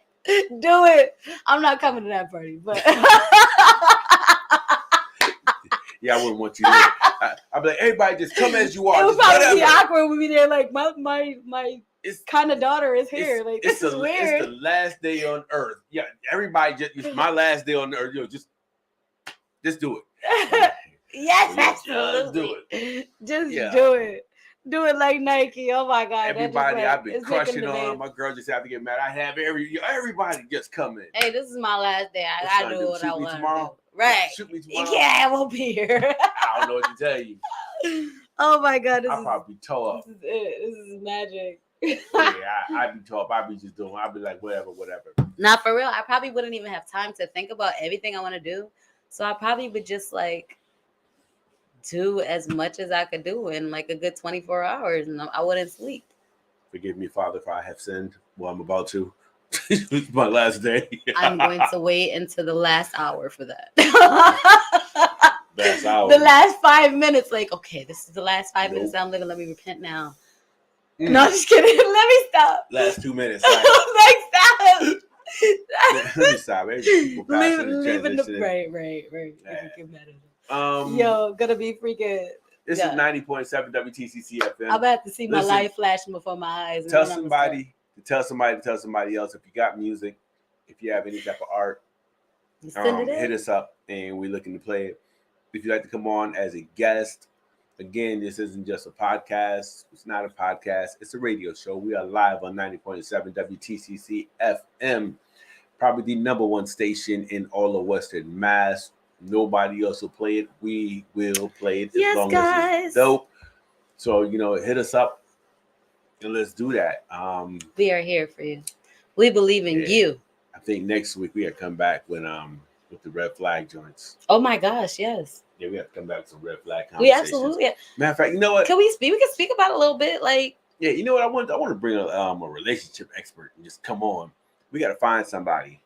Do it. I'm not coming to that party, but yeah, I wouldn't want you there. I'd be like, everybody just come as you are. It would probably be awkward when we there. Like my kind of daughter is here. Like this is weird. It's the last day on earth. Yeah, everybody it's my last day on earth. Yo, just do it. Yes, absolutely. Do it. Just do it. Do it like Nike. Oh my God. Everybody I've been crushing on. My girl just have to get mad. I have everybody just come in. Hey, this is my last day. I do what I want to do. Right. Shoot me tomorrow. Yeah, I won't be here. I don't know what to tell you. Oh my God. I'll probably be toe up. This is magic. I'd be toe up. I'd be just doing. I'd be like, whatever. Not for real. I probably wouldn't even have time to think about everything I want to do. So I probably would just like do as much as I could do in like a good 24 hours and I wouldn't sleep. Forgive me, Father, if I have sinned. Well, I'm about to. It's my last day. I'm going to wait until the last hour for that. Last hour. The last 5 minutes. Like, okay, this is the last 5 minutes I'm living. Let me repent now. No, I'm just kidding. Let me stop. Last 2 minutes. Like, stop. Let me stop. People Leaving the right. Yo, gonna be freaking. This is 90.7 Wtcc FM. I'm about to see my life flashing before my eyes. Tell somebody to tell somebody else. If you got music, if you have any type of art, hit us up and we're looking to play it. If you'd like to come on as a guest, again, this isn't just a podcast. It's not a podcast. It's a radio show. We are live on 90.7 WTCC FM, probably the #1 station in all of Western Mass. Nobody else will play it. We will play it as long as it's dope. So, hit us up and let's do that. We are here for you. We believe in you. I think next week we gotta come back with the red flag joints. Oh my gosh, yes. Yeah, we have to come back with some red flag conversations. We absolutely. Matter of fact, you know what? We can speak about it a little bit, like. Yeah, you know what? I want to bring a relationship expert and just come on. We got to find somebody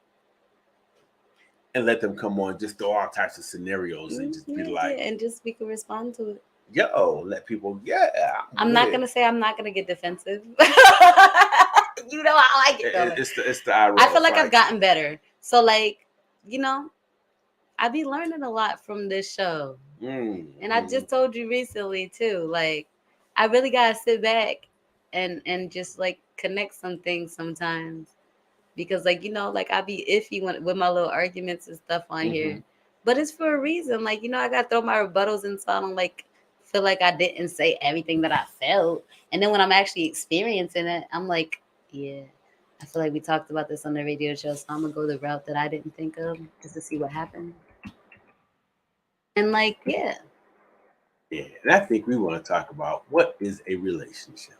and let them come on, just throw all types of scenarios and just be like, and just we can respond to it. Let people. I'm not gonna say I'm not gonna get defensive. You know I like it. It's the I feel like I've gotten better. So like, I be learning a lot from this show. And I just told you recently too, like I really gotta sit back and just like connect some things sometimes. Because like, like I be iffy with my little arguments and stuff on here. But it's for a reason. Like, I gotta throw my rebuttals in so I don't like feel like I didn't say everything that I felt. And then when I'm actually experiencing it, I'm like, yeah, I feel like we talked about this on the radio show, so I'm gonna go the route that I didn't think of just to see what happened. And like, yeah. Yeah, and I think we want to talk about what is a relationship.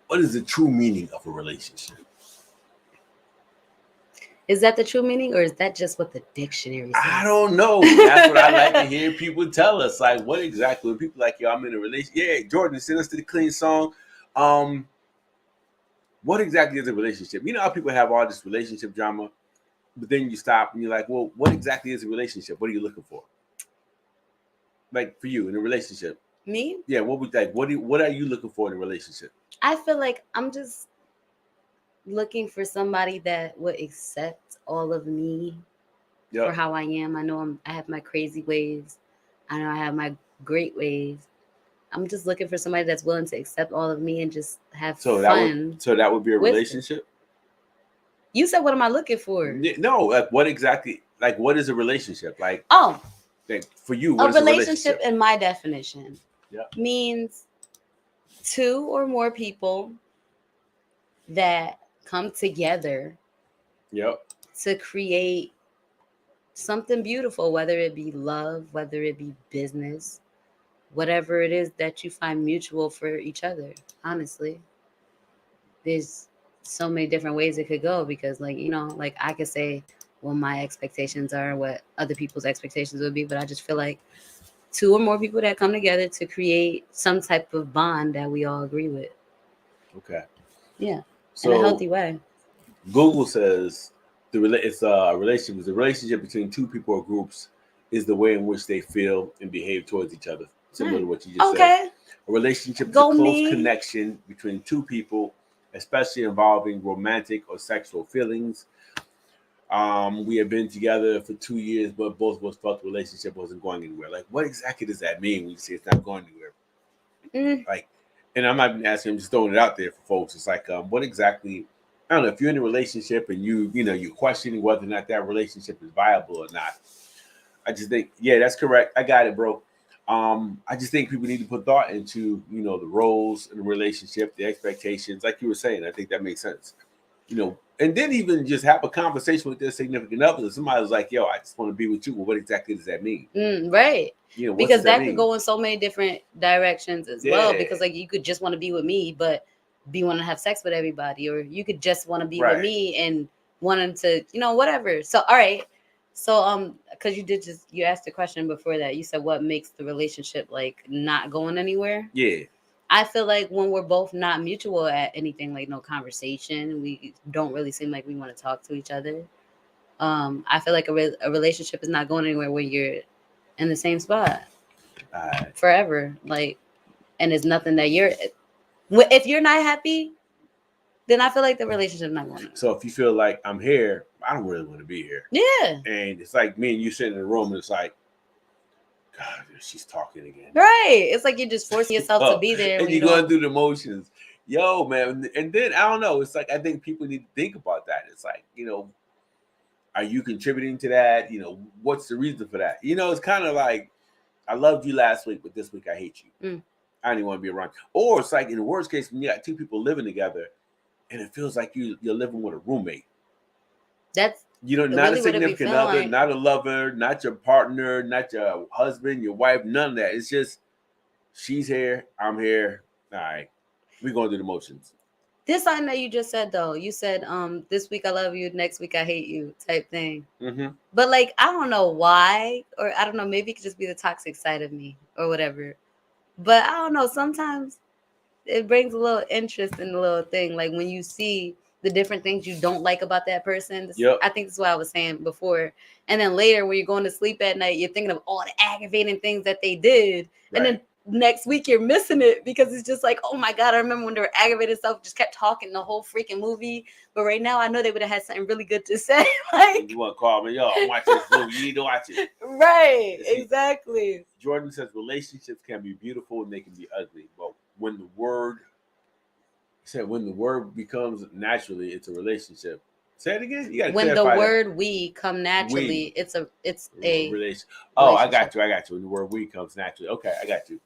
What is the true meaning of a relationship? Is that the true meaning, or is that just what the dictionary says? I don't know. That's what I like to hear people tell us. Like, what exactly? When people like, yo, I'm in a relationship. Yeah, Jordan, send us to the clean song. What exactly is a relationship? You know how people have all this relationship drama, but then you stop and you're like, well, what exactly is a relationship? What are you looking for? Like for you in a relationship. Me? Yeah, what are you looking for in a relationship? I feel like looking for somebody that would accept all of me for Yep. how I am. I know I have my crazy ways. I know I have my great ways. I'm just looking for somebody that's willing to accept all of me and just have So fun. that would be a with it. relationship. You said, what am I looking for? No, like what exactly? Like what is a relationship? Like, Oh, like for you, a what is a relationship relationship? in my definition Yeah. means two or more people that come together Yep. to create something beautiful, whether it be love, whether it be business, whatever it is that you find mutual for each other. Honestly, there's so many different ways it could go because, like, like I could say, well, my expectations are what other people's expectations would be, but I just feel like two or more people that come together to create some type of bond that we all agree with. Okay. Yeah, in a So healthy way. Google says it's a relationship. The relationship between two people or groups is the way in which they feel and behave towards each other. Similar to what you just said. Okay, A relationship is a Go close me. connection between two people, especially involving romantic or sexual feelings. We had been together for 2 years, but both of us felt the relationship wasn't going anywhere. Like, what exactly does that mean when you say it's not going anywhere? Like, and I'm not even asking, I'm just throwing it out there for folks. It's like, what exactly? I don't know if you're in a relationship and you're questioning whether or not that relationship is viable or not. I just think, yeah, that's correct. I got it, bro. I just think people need to put thought into, the roles in the relationship, the expectations, like you were saying. I think that makes sense. And then even just have a conversation with their significant other. Somebody's like, yo, I just want to be with you. Well, what exactly does that mean? Right. What Because does that could mean? go in so many different directions as well. Because like you could just want to be with me, but be wanting to have sex with everybody, or you could just want to be with me and wanting to, whatever. So all right. So because you asked a question before that. You said what makes the relationship like not going anywhere? Yeah. I feel like when we're both not mutual at anything, like no conversation, we don't really seem like we want to talk to each other. I feel like a relationship is not going anywhere when you're in the same spot forever. Like, and it's nothing that if you're not happy, then I feel like the relationship is not going on. So if you feel like I'm here, I don't really want to be here. Yeah. And it's like me and you sitting in the room and it's like, God, she's talking again. Right. It's like you're just forcing yourself to be there. And you're going through the motions. Yo, man. And then, I don't know. It's like, I think people need to think about that. It's like, are you contributing to that? What's the reason for that? It's kind of like, I loved you last week, but this week I hate you. I don't even want to be around. Or it's like, in the worst case, when you got two people living together and it feels like you're living with a roommate. That's not really a significant other, like. Not a lover, not your partner, not your husband, your wife, none of that. It's just she's here, I'm here. All right, we're going through the motions. This something that you just said though. You said this week I love you, next week I hate you type thing. But like I don't know why, or I don't know, maybe it could just be the toxic side of me or whatever. But I don't know, sometimes it brings a little interest in the little thing. Like when you see the different things you don't like about that person. I think that's what I was saying before. And then later when you're going to sleep at night, you're thinking of all the aggravating things that they did. Right. And then next week you're missing it because it's just like, oh my God, I remember when they were aggravated stuff, just kept talking the whole freaking movie. But right now I know they would have had something really good to say. Like, you want to call me, yo, I'm watching this movie, you need to watch it. Right, exactly. Jordan says relationships can be beautiful and they can be ugly. But when the word becomes naturally, it's a relationship. Say it again. You got to when the word "we" come naturally, it's a relation. Oh, I got you. When the word "we" comes naturally, okay, I got you.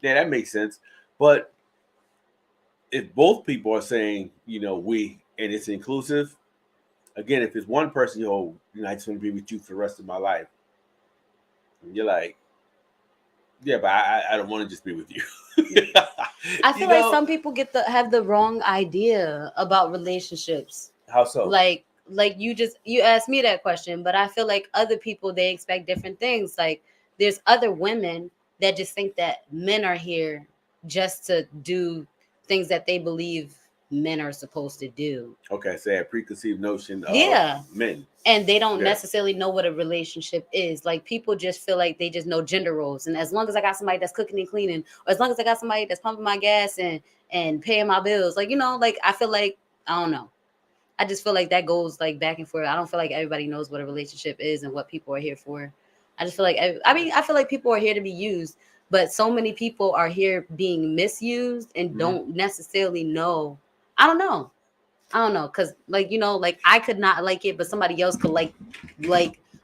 Yeah, that makes sense. But if both people are saying, we, and it's inclusive, again, if it's one person, I just want to be with you for the rest of my life. And you're like, yeah, but I don't want to just be with you. I feel like some people have the wrong idea about relationships. How so? Like you asked me that question, but I feel like other people, they expect different things. Like there's other women that just think that men are here just to do things that they believe men are supposed to do. Okay, so a preconceived notion of men. And they don't necessarily know what a relationship is. Like people just feel like they just know gender roles. And as long as I got somebody that's cooking and cleaning, or as long as I got somebody that's pumping my gas and paying my bills, like, like I feel like, I don't know. I just feel like that goes like back and forth. I don't feel like everybody knows what a relationship is and what people are here for. I just feel like I feel like people are here to be used, but so many people are here being misused and don't necessarily know. I don't know. Because like like I could not like it, but somebody else could like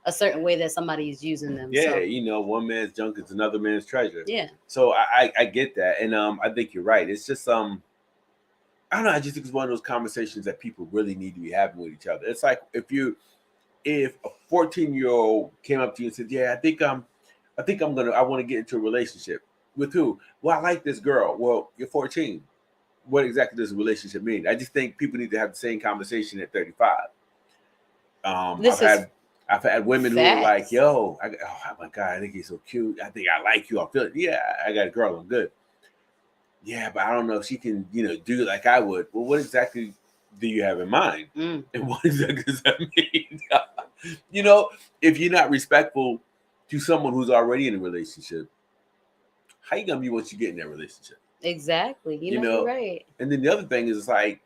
a certain way that somebody is using them. Yeah, So one man's junk is another man's treasure. yeah, So I get that, and I think you're right. It's just I don't know. I just think it's one of those conversations that people really need to be having with each other. It's like if a 14-year-old came up to you and said, "Yeah, I want to get into a relationship with who? Well, I like this girl. Well, you're 14. What exactly does a relationship mean? I just think people need to have the same conversation at 35. I've had women who are like, "Yo, oh my god, I think he's so cute. I think I like you. I feel it. Yeah, I got a girl. I'm good. Yeah, but I don't know if she can, do like I would. Well, what exactly do you have in mind? And what exactly does that mean? If you're not respectful to someone who's already in a relationship, how you gonna be once you get in that relationship? exactly. You're right. And then the other thing is, it's like,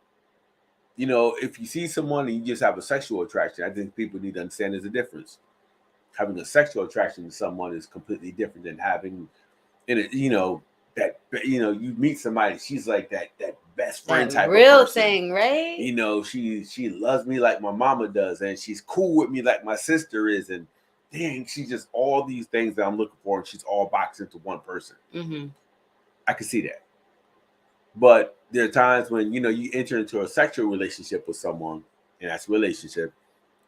if you see someone and you just have a sexual attraction, I think people need to understand there's a difference. Having a sexual attraction to someone is completely different than having, that you meet somebody, she's like that best friend That type real of person. thing, right? She loves me like my mama does, and she's cool with me like my sister is, and dang, she's just all these things that I'm looking for, and she's all boxed into one person. I can see that. But there are times when, you enter into a sexual relationship with someone, and that's a relationship,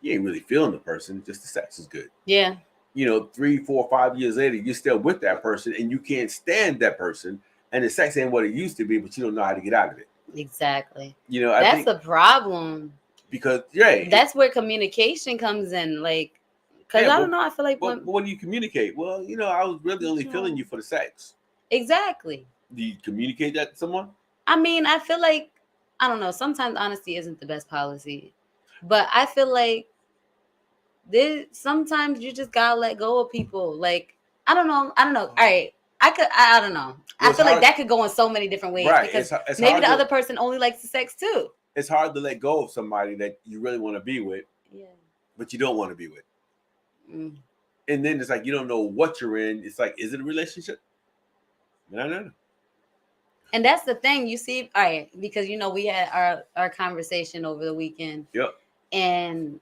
you ain't really feeling the person, just the sex is good. Yeah. 3, 4, 5 years later, you're still with that person and you can't stand that person, and the sex ain't what it used to be, but you don't know how to get out of it. Exactly. I that's think the problem. Because that's where communication comes in. Like, because I don't know, I feel like what do you communicate? Well, I was really only feeling you for the sex. Exactly. Do you communicate that to someone? I mean, I feel like, I don't know, sometimes honesty isn't the best policy, but I feel like sometimes you just gotta let go of people. Like, I don't know. All right, I don't know. Well, I feel like that could go in so many different ways, right? Because it's maybe the other person only likes the sex too. It's hard to let go of somebody that you really want to be with, but you don't want to be with. And then it's like you don't know what you're in. It's like, is it a relationship? I don't know. And that's the thing, you see, all right, because we had our conversation over the weekend. Yep. And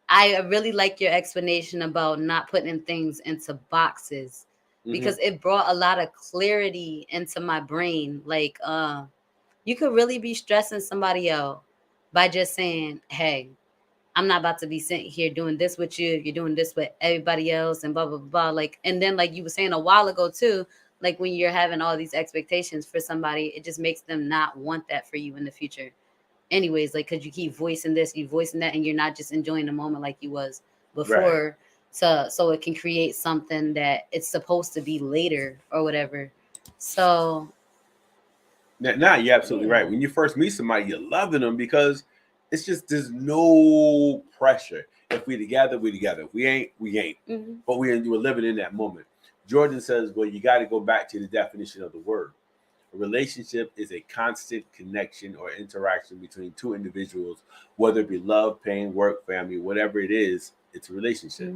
I really like your explanation about not putting things into boxes, because it brought a lot of clarity into my brain. Like, you could really be stressing somebody out by just saying, hey, I'm not about to be sitting here doing this with you. You're doing this with everybody else and blah, blah, blah. Like, and then like you were saying a while ago too, like when you're having all these expectations for somebody, it just makes them not want that for you in the future. Anyways, like, because you keep voicing this, you voicing that, and you're not just enjoying the moment like you was before. Right. So it can create something that it's supposed to be later or whatever. So now you're absolutely right. When you first meet somebody, you're loving them because it's just, there's no pressure. If we together, we together. If we ain't, we ain't. But we're living in that moment. Jordan says, well, you got to go back to the definition of the word. A relationship is a constant connection or interaction between two individuals, whether it be love, pain, work, family, whatever it is, it's a relationship.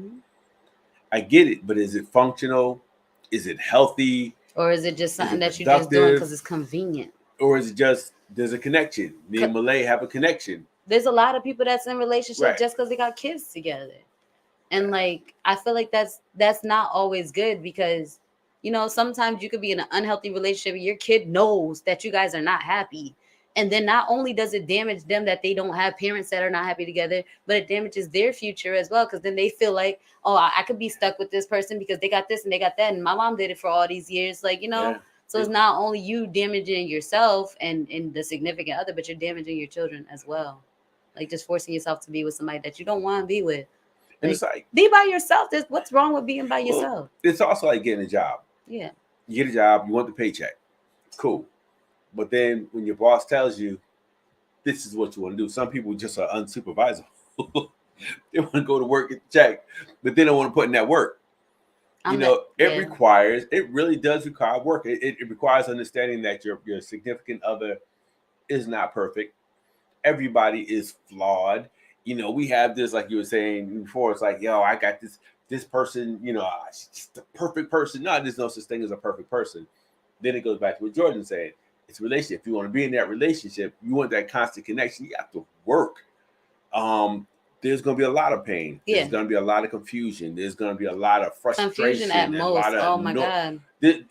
I get it, but is it functional? Is it healthy? Or is it just something that you're just doing because it's convenient? Or is it just, there's a connection? Me and Malay have a connection. There's a lot of people that's in relationships just because they got kids together. And like, I feel like that's not always good, because sometimes you could be in an unhealthy relationship and your kid knows that you guys are not happy. And then not only does it damage them that they don't have parents that are not happy together, but it damages their future as well. Because then they feel like, oh, I could be stuck with this person because they got this and they got that. And my mom did it for all these years. Like, so it's not only you damaging yourself and the significant other, but you're damaging your children as well. Like, just forcing yourself to be with somebody that you don't want to be with. And it's like, be by yourself. What's wrong with being by yourself? It's also like getting a job. Yeah. You get a job, you want the paycheck. Cool. But then when your boss tells you this is what you want to do, some people just are unsupervisable. They want to go to work, get the check, but they don't want to put in that work. It really does require work. It requires understanding that your significant other is not perfect. everybody is flawed. You know, we have this, like you were saying before, it's like, yo, I got this person, you know, she's just the perfect person. No, there's no such thing as a perfect person. Then it goes back to what Jordan said. It's a relationship. If you want to be in that relationship, you want that constant connection, you have to work. There's going to be a lot of pain. Yeah. There's going to be a lot of confusion. There's going to be a lot of frustration. Confusion at most. A lot of oh my God.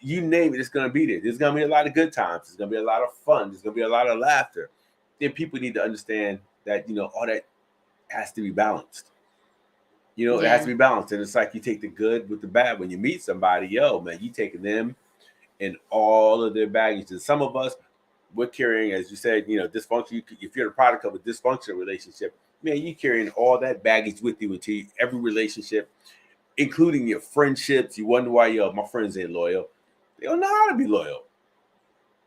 You name it, it's going to be there. There's going to be a lot of good times. There's going to be a lot of fun. There's going to be a lot of laughter. Then people need to understand that, you know, all that has to be balanced. You know, it has to be balanced. And it's like you take the good with the bad. When you meet somebody, yo, man, you taking them and all of their baggage. And some of us, we're carrying, as you said, you know, dysfunction. If you're the product of a dysfunctional relationship, man, you're carrying all that baggage with you into every relationship, including your friendships. You wonder why, yo, my friends ain't loyal. They don't know how to be loyal.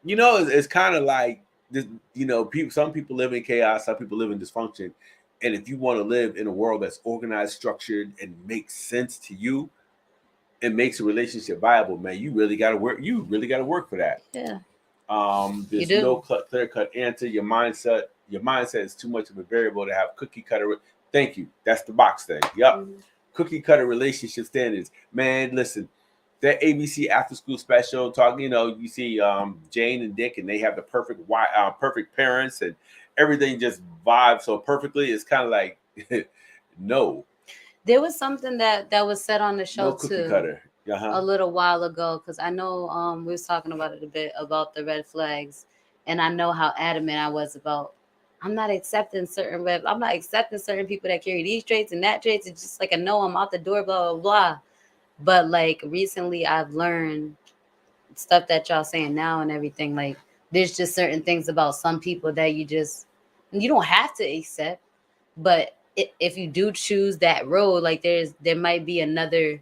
You know, it's kind of like, this, you know, some people live in chaos, some people live in dysfunction. And if you want to live in a world that's organized, structured, and makes sense to you, and makes a relationship viable, man, you really got to work. You really got to work for that. Yeah. There's no clear-cut answer. Your mindset is too much of a variable to have cookie cutter. Thank you. That's the box thing. Yep. Mm-hmm. Cookie cutter relationship standards. Man, listen, that ABC after school special talking, you know, you see Jane and Dick, and they have the perfect parents, and everything just vibes so perfectly. It's kind of like, no. There was something that was said on the show no cookie cutter. A little while ago, because I know we was talking about it a bit about the red flags, and I know how adamant I was about I'm not accepting certain people that carry these traits and that traits. It's just like I know I'm out the door, blah blah blah. But like recently, I've learned stuff that y'all saying now and everything. Like there's just certain things about some people that you don't have to accept, but if you do choose that road, like there might be another,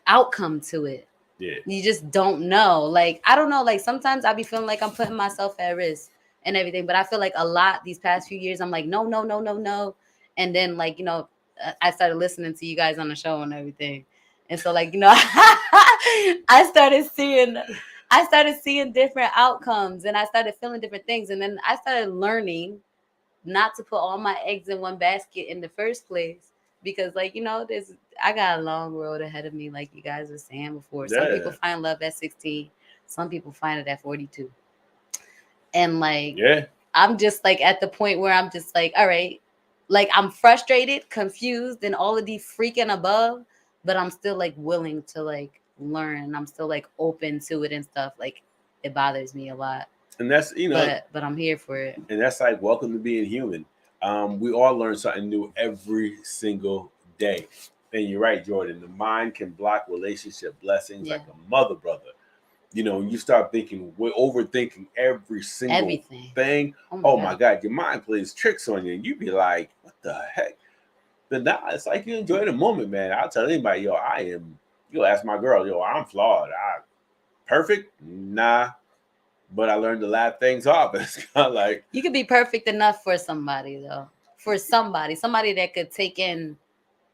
outcome to it. Yeah. You just don't know. Like, I don't know. Like sometimes I be feeling like I'm putting myself at risk and everything, but I feel like a lot these past few years, I'm like, no. And then like, I started listening to you guys on the show and everything. And so like, I started seeing different outcomes and I started feeling different things. And then I started learning not to put all my eggs in one basket in the first place. Because like, I got a long road ahead of me, like you guys were saying before. Some people find love at 16. Some people find it at 42. And like, I'm just like at the point where I'm just like, all right, like I'm frustrated, confused, and all of these freaking above, but I'm still like willing to like learn. I'm still like open to it and stuff. Like it bothers me a lot. And that's, but I'm here for it. And that's like, welcome to being human. We all learn something new every single day. And you're right, Jordan. The mind can block relationship blessings like a mother, brother. You start overthinking every single thing. Oh my God, your mind plays tricks on you. And you be like, what the heck? But now it's like you enjoy the moment, man. I'll tell anybody, you'll ask my girl, I'm flawed. Perfect? Nah. But I learned to laugh things off. It's kind of like you could be perfect enough for somebody, though. For somebody that could take in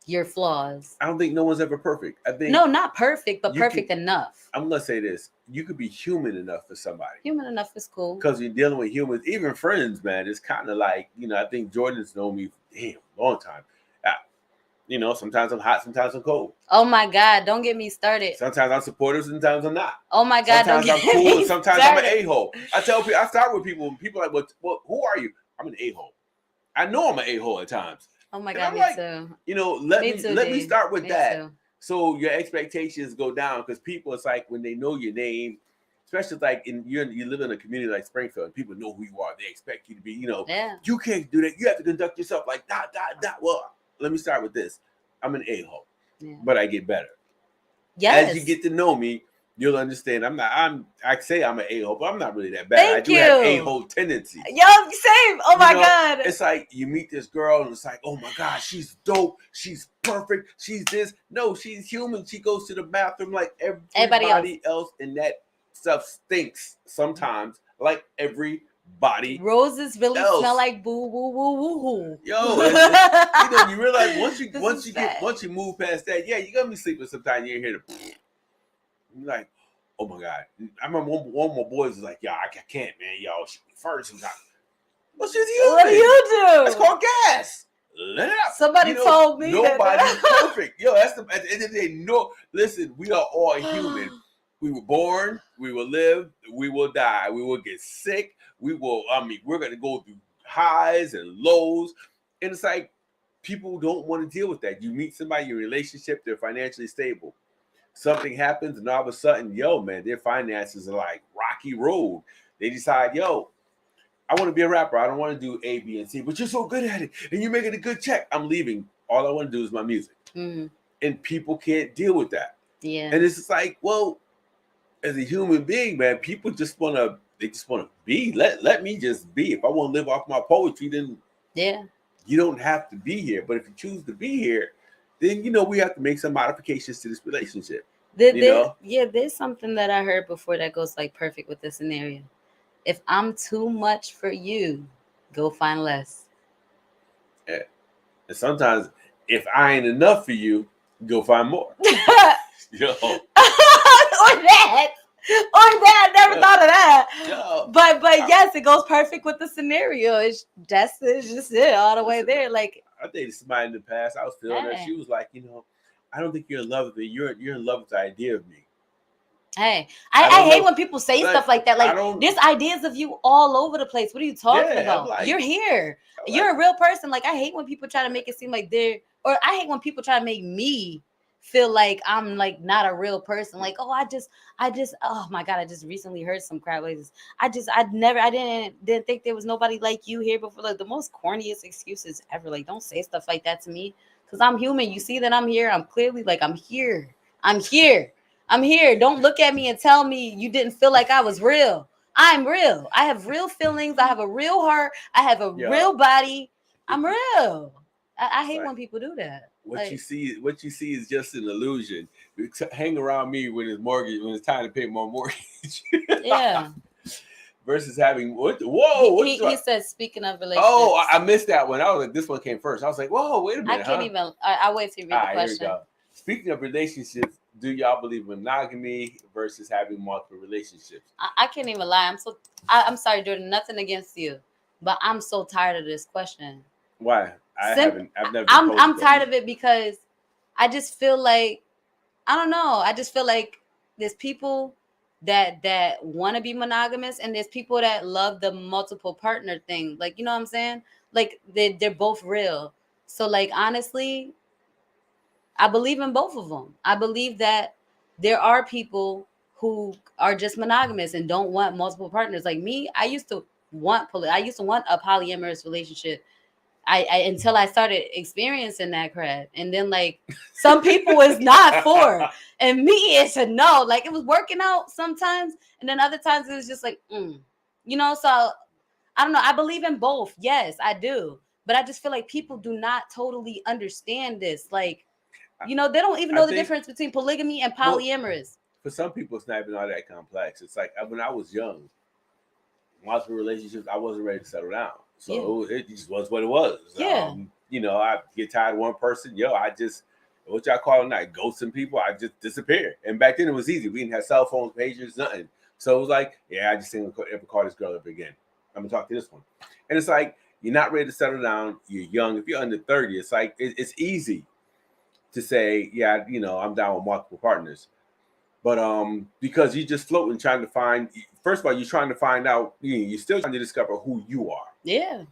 your flaws. I don't think no one's ever perfect. I think not perfect, but perfect enough. I'm gonna say this: you could be human enough for somebody. Human enough is cool because you're dealing with humans, even friends, man. It's kind of like I think Jordan's known me a long time. Sometimes I'm hot, sometimes I'm cold. Oh my God, don't get me started. Sometimes I'm supportive, sometimes I'm not. Oh my God, sometimes I'm cool, and sometimes I'm an a-hole. I tell people, I start with people, and people are like, well, who are you? I'm an a-hole. I know I'm an a-hole at times. Oh my God, me too. Let me start with that. Too. So your expectations go down because people, it's like when they know your name, especially like you live in a community like Springfield, and people know who you are. They expect you to be, you can't do that. You have to conduct yourself like that. Well, let me start with this. I'm an a-hole, but I get better. Yes. As you get to know me, you'll understand. I say I'm an a-hole, but I'm not really that bad. I do have a-hole tendencies. Yo, same. Oh my God. It's like you meet this girl and it's like, oh my God, she's dope. She's perfect. She's this. No, she's human. She goes to the bathroom like everybody else. And that stuff stinks sometimes, like everybody. Roses really smell like boo woo woo woo woo. Yo, you realize once you move past that, you're gonna be sleeping sometimes. You hear the you're like, oh my God. I remember one of my boys was like, I can't, man. Y'all should be first sometimes. Well, she's human. What do you do? That's called gas. Let it out. Somebody told me nobody's that. perfect. Yo, at the end of the day, no. Listen, we are all human. We were born. We will live. We will die. We will get sick. We're gonna go through highs and lows, and it's like people don't want to deal with that. You meet somebody, your relationship, they're financially stable. Something happens, and all of a sudden, yo, man, their finances are like rocky road. They decide, yo, I want to be a rapper. I don't want to do A, B, and C, but you're so good at it, and you're making a good check. I'm leaving. All I want to do is my music. Mm-hmm. And people can't deal with that. Yeah. And it's just like, well, as a human being, man, people just want to be. Let me just be. If I want to live off my poetry, then you don't have to be here. But if you choose to be here, then, we have to make some modifications to this relationship. There's something that I heard before that goes like perfect with this scenario. If I'm too much for you, go find less. Yeah. And sometimes if I ain't enough for you, go find more. Yo. Or that. I never thought of that. Yo. But yes, it goes perfect with the scenario. It's just it all the way there. Like, I dated somebody in the past. I was feeling her. She was like, I don't think you're in love with me. You're in love with the idea of me. Hey, I hate when people say stuff like that. Like, there's ideas of you all over the place. What are you talking about? Like, you're here. You're a real person. Like, I hate when people try to make it seem like I hate when people try to make me feel like I'm like not a real person. Like, oh, I just, oh my God, I just recently heard some crap like this. I didn't think there was nobody like you here before. Like, the most corniest excuses ever. Like, don't say stuff like that to me. Because I'm human. You see that I'm here. I'm clearly like, I'm here. Don't look at me and tell me you didn't feel like I was real. I'm real. I have real feelings. I have a real heart. I have a real body. I'm real. I hate when people do that. What you see is just an illusion. Hang around me when it's time to pay my mortgage. Yeah. Versus having he said, speaking of relationships. Oh, I missed that one. I was like, this one came first. I was like, whoa, wait a minute. I can't even. I'll wait till you read the question. Here we go. Speaking of relationships, do y'all believe in monogamy versus having multiple relationships? I can't even lie. I'm sorry, Jordan. Nothing against you, but I'm so tired of this question. Why? I've never. I'm tired of it because I just feel like, I don't know. I just feel like there's people that want to be monogamous, and there's people that love the multiple partner thing. Like, you know what I'm saying? Like, they're both real. So, like, honestly, I believe in both of them. I believe that there are people who are just monogamous and don't want multiple partners. Like me, I used to want a polyamorous relationship. Until I started experiencing that crap. And then, like, some people is not for, and me it's a no. Like, it was working out sometimes, and then other times it was just like, So I don't know. I believe in both. Yes, I do. But I just feel like people do not totally understand this. Like, they don't even know the difference between polygamy and polyamorous. For some people, it's not even all that complex. It's like when I was young, multiple relationships, I wasn't ready to settle down. So it just was what it was. Yeah. I get tired of one person. I just, what y'all call it, ghosting people. I just disappear. And back then it was easy. We didn't have cell phones, pagers, nothing. So it was like, I just ain't gonna ever call this girl up again. I'm gonna talk to this one. And it's like, you're not ready to settle down. You're young. If you're under 30, it's like, it's easy to say, I'm down with multiple partners. But because you're just floating, trying to find, first of all, you're trying to find out, you're still trying to discover who you are. Yeah.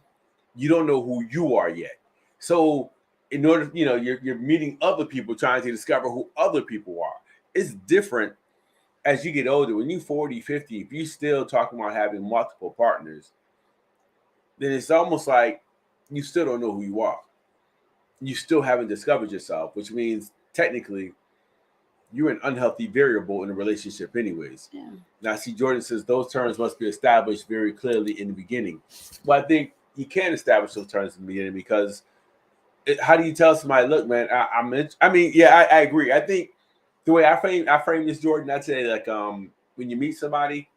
You don't know who you are yet. So in order, you're meeting other people trying to discover who other people are. It's different as you get older. When you're 40, 50, if you're still talking about having multiple partners, then it's almost like you still don't know who you are. You still haven't discovered yourself, which means technically you're an unhealthy variable in a relationship anyways. Yeah. Now, see, Jordan says those terms must be established very clearly in the beginning. Well, I think you can't establish those terms in the beginning because how do you tell somebody, look, man, I agree. I think the way I frame this, Jordan, I'd say like when you meet somebody,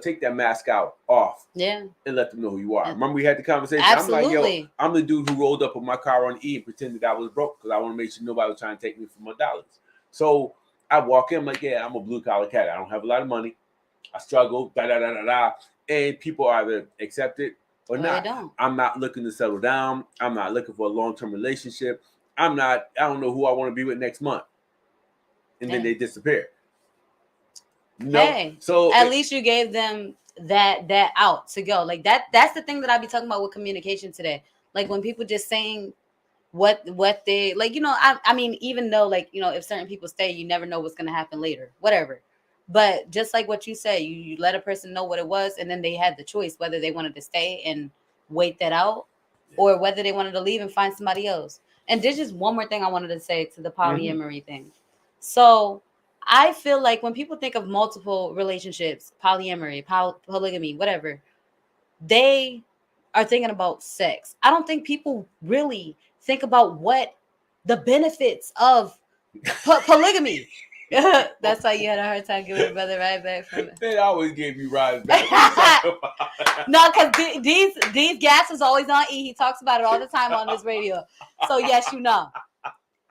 take that mask off. Yeah. And let them know who you are. Remember we had the conversation? Absolutely. I'm like, I'm the dude who rolled up with my car on E and pretended I was broke because I want to make sure nobody was trying to take me for my dollars. So I walk in, I'm like, I'm a blue collar cat. I don't have a lot of money. I struggle, and people either accept it or They not. don't. I'm not looking to settle down. I'm not looking for a long-term relationship. I don't know who I want to be with next month. And then they disappear. Hey, so at least you gave them that out to go. Like that's the thing that I be talking about with communication today. Like when people just saying what they like, I mean, even though like, if certain people stay, you never know what's gonna happen later. Whatever. But just like what you say, you let a person know what it was, and then they had the choice whether they wanted to stay and wait that out or whether they wanted to leave and find somebody else. And there's just one more thing I wanted to say to the polyamory thing. So I feel like when people think of multiple relationships, polyamory, polygamy, whatever, they are thinking about sex. I don't think people really think about what the benefits of polygamy. That's why you had a hard time giving a brother right back from it. They always gave you rides back. No, because these gas is always on E. He talks about it all the time on this radio. So yes, you know.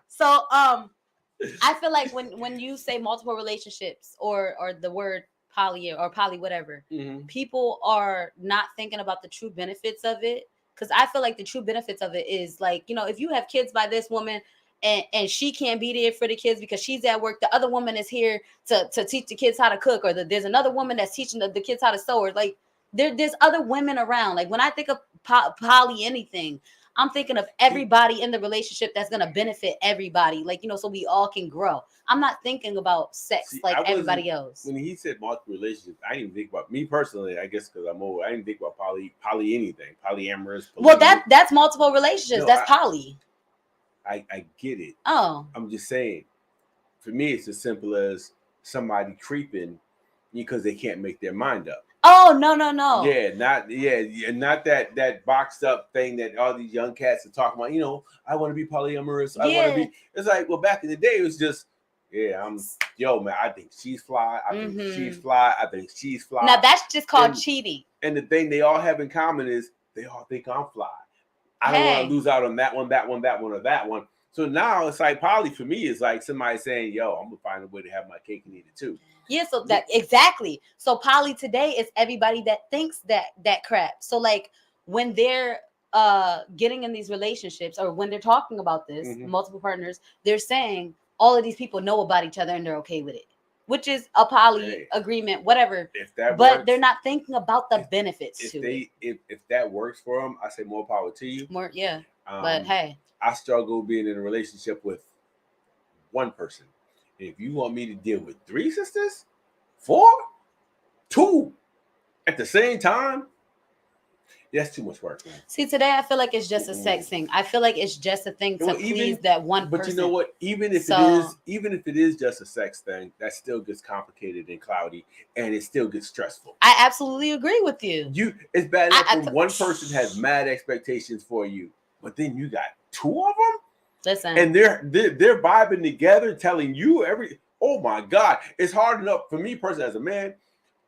So I feel like when you say multiple relationships or the word poly or poly whatever, people are not thinking about the true benefits of it. Because I feel like the true benefits of it is like, if you have kids by this woman and she can't be there for the kids because she's at work, the other woman is here to teach the kids how to cook, or there's another woman that's teaching the kids how to sew, or like there's other women around. Like when I think of poly anything, I'm thinking of everybody in the relationship that's going to benefit everybody. Like, so we all can grow. I'm not thinking about sex like everybody else. When he said multiple relationships, I didn't even think about me personally, I guess because I'm old. I didn't think about poly anything. Polyamorous. Well, that's multiple relationships. No, that's poly. I get it. Oh. I'm just saying, for me, it's as simple as somebody creeping because they can't make their mind up. Oh, no. Yeah, not that boxed up thing that all these young cats are talking about. I want to be polyamorous. I want to be. It's like, well, back in the day, it was just, man, I think she's fly. I think she's fly. I think she's fly. Now that's just called cheating. And the thing they all have in common is they all think I'm fly. I don't want to lose out on that one, or that one. So now it's like poly for me is like somebody saying, I'm gonna find a way to have my cake and eat it too. Yeah, so that exactly. So poly today is everybody that thinks that crap. So like when they're getting in these relationships or when they're talking about this, multiple partners, they're saying all of these people know about each other and they're okay with it, which is a poly agreement, whatever. If that but works, they're not thinking about the benefits if that works for them, I say more power to you. More, yeah. But hey, I struggle being in a relationship with one person. If you want me to deal with 3 sisters, 4, 2 at the same time, that's too much work. See, today I feel like it's just a sex thing. I feel like it's just a thing to please that one person. But you know what? Even if it is just a sex thing, that still gets complicated and cloudy, and it still gets stressful. I absolutely agree with you. It's bad enough when one person has mad expectations for you, but then you got 2 of them. Listen, and they're vibing together, telling you oh my God, it's hard enough for me personally as a man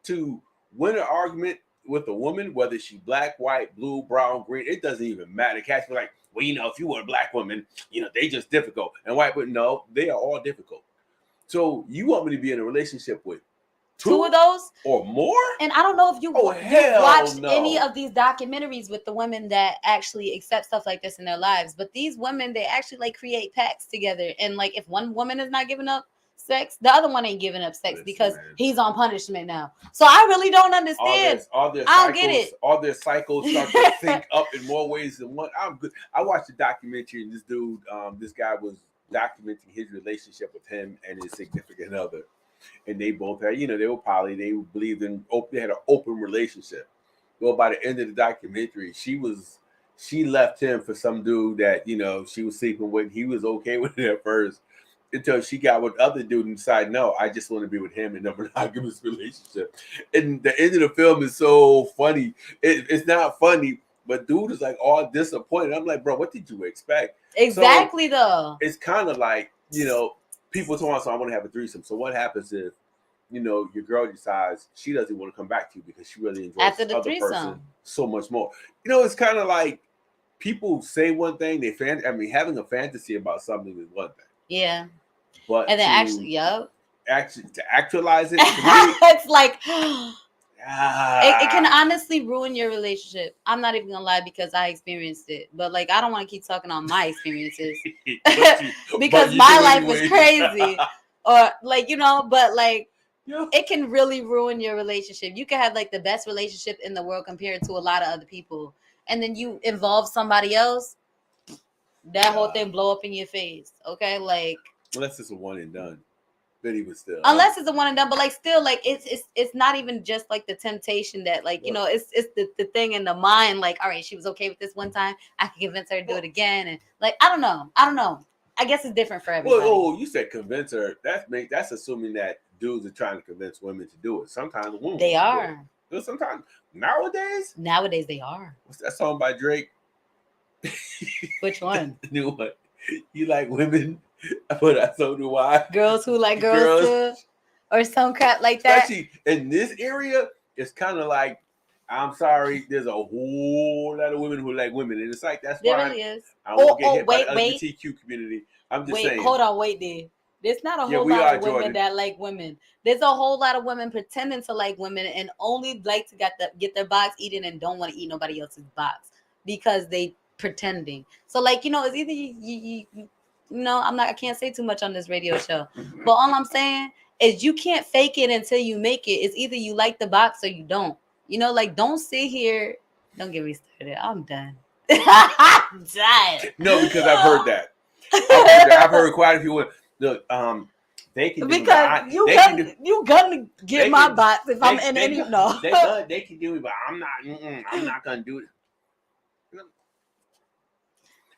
to win an argument with a woman, whether she's black, white, blue, brown, green, it doesn't even matter. Cats be like, well, if you were a black woman, they just difficult. And white women, no, they are all difficult. So you want me to be in a relationship with 2 of those or more? And I don't know if you watched any of these documentaries with the women that actually accept stuff like this in their lives. But these women, they actually like create pacts together. And like if one woman is not giving up sex, the other one ain't giving up sex because he's on punishment now. So I really don't understand. I don't get it. All their cycles start to sync up in more ways than one. I'm good. I watched a documentary and this dude, this guy was documenting his relationship with him and his significant other. And they both had, they were poly. They believed in they had an open relationship. Well, by the end of the documentary, she left him for some dude that she was sleeping with. He was okay with it at first until she got with other dude and decided, no, I just want to be with him in a monogamous relationship. And the end of the film is so funny. It's not funny, but dude is like all disappointed. I'm like, bro, what did you expect? Exactly, though. It's kind of like people told us I want to have a threesome. So what happens if, your girl decides she doesn't want to come back to you because she really enjoys after the the other threesome person so much more? It's kind of like people say one thing, having a fantasy about something is one thing. Yeah. But and then to actualize it, it's like it It can honestly ruin your relationship. I'm not even gonna lie because I experienced it. But like, I don't want to keep talking on my experiences because my life was crazy, or like But like, it can really ruin your relationship. You can have like the best relationship in the world compared to a lot of other people, and then you involve somebody else. That whole thing blow up in your face. Okay, like unless it's a one and done. But even still, unless it's a one and done, but like still, like it's not even just like the temptation that like it's the thing in the mind. Like, all right, she was okay with this one time, I can convince her to do it again, and like I don't know. I guess it's different for everybody. Well, you said convince her. That's assuming that dudes are trying to convince women to do it. Sometimes women they are. But sometimes nowadays they are. What's that song by Drake? Which one? The new one. You like women, but so do I. Girls who like girls too, or some crap like that. Especially in this area, it's kind of like, I'm sorry, there's a whole lot of women who like women, and it's like that's there fine. Really is. I don't get hit by the LGBTQ community. I'm just saying. Hold on, wait, there. There's not a whole lot of women that like women. There's a whole lot of women pretending to like women and only like to get their box eaten and don't want to eat nobody else's box because they pretending. So like it's either you I can't say too much on this radio show, but all I'm saying is you can't fake it until you make it. It's either you like the box or you don't. Like don't sit here. Don't get me started. I'm done. I'm done. No, because I've heard that. I've heard quite a few women. Look, they can do because you gonna get my box if I'm in any no. They can do it, but I'm not gonna do it.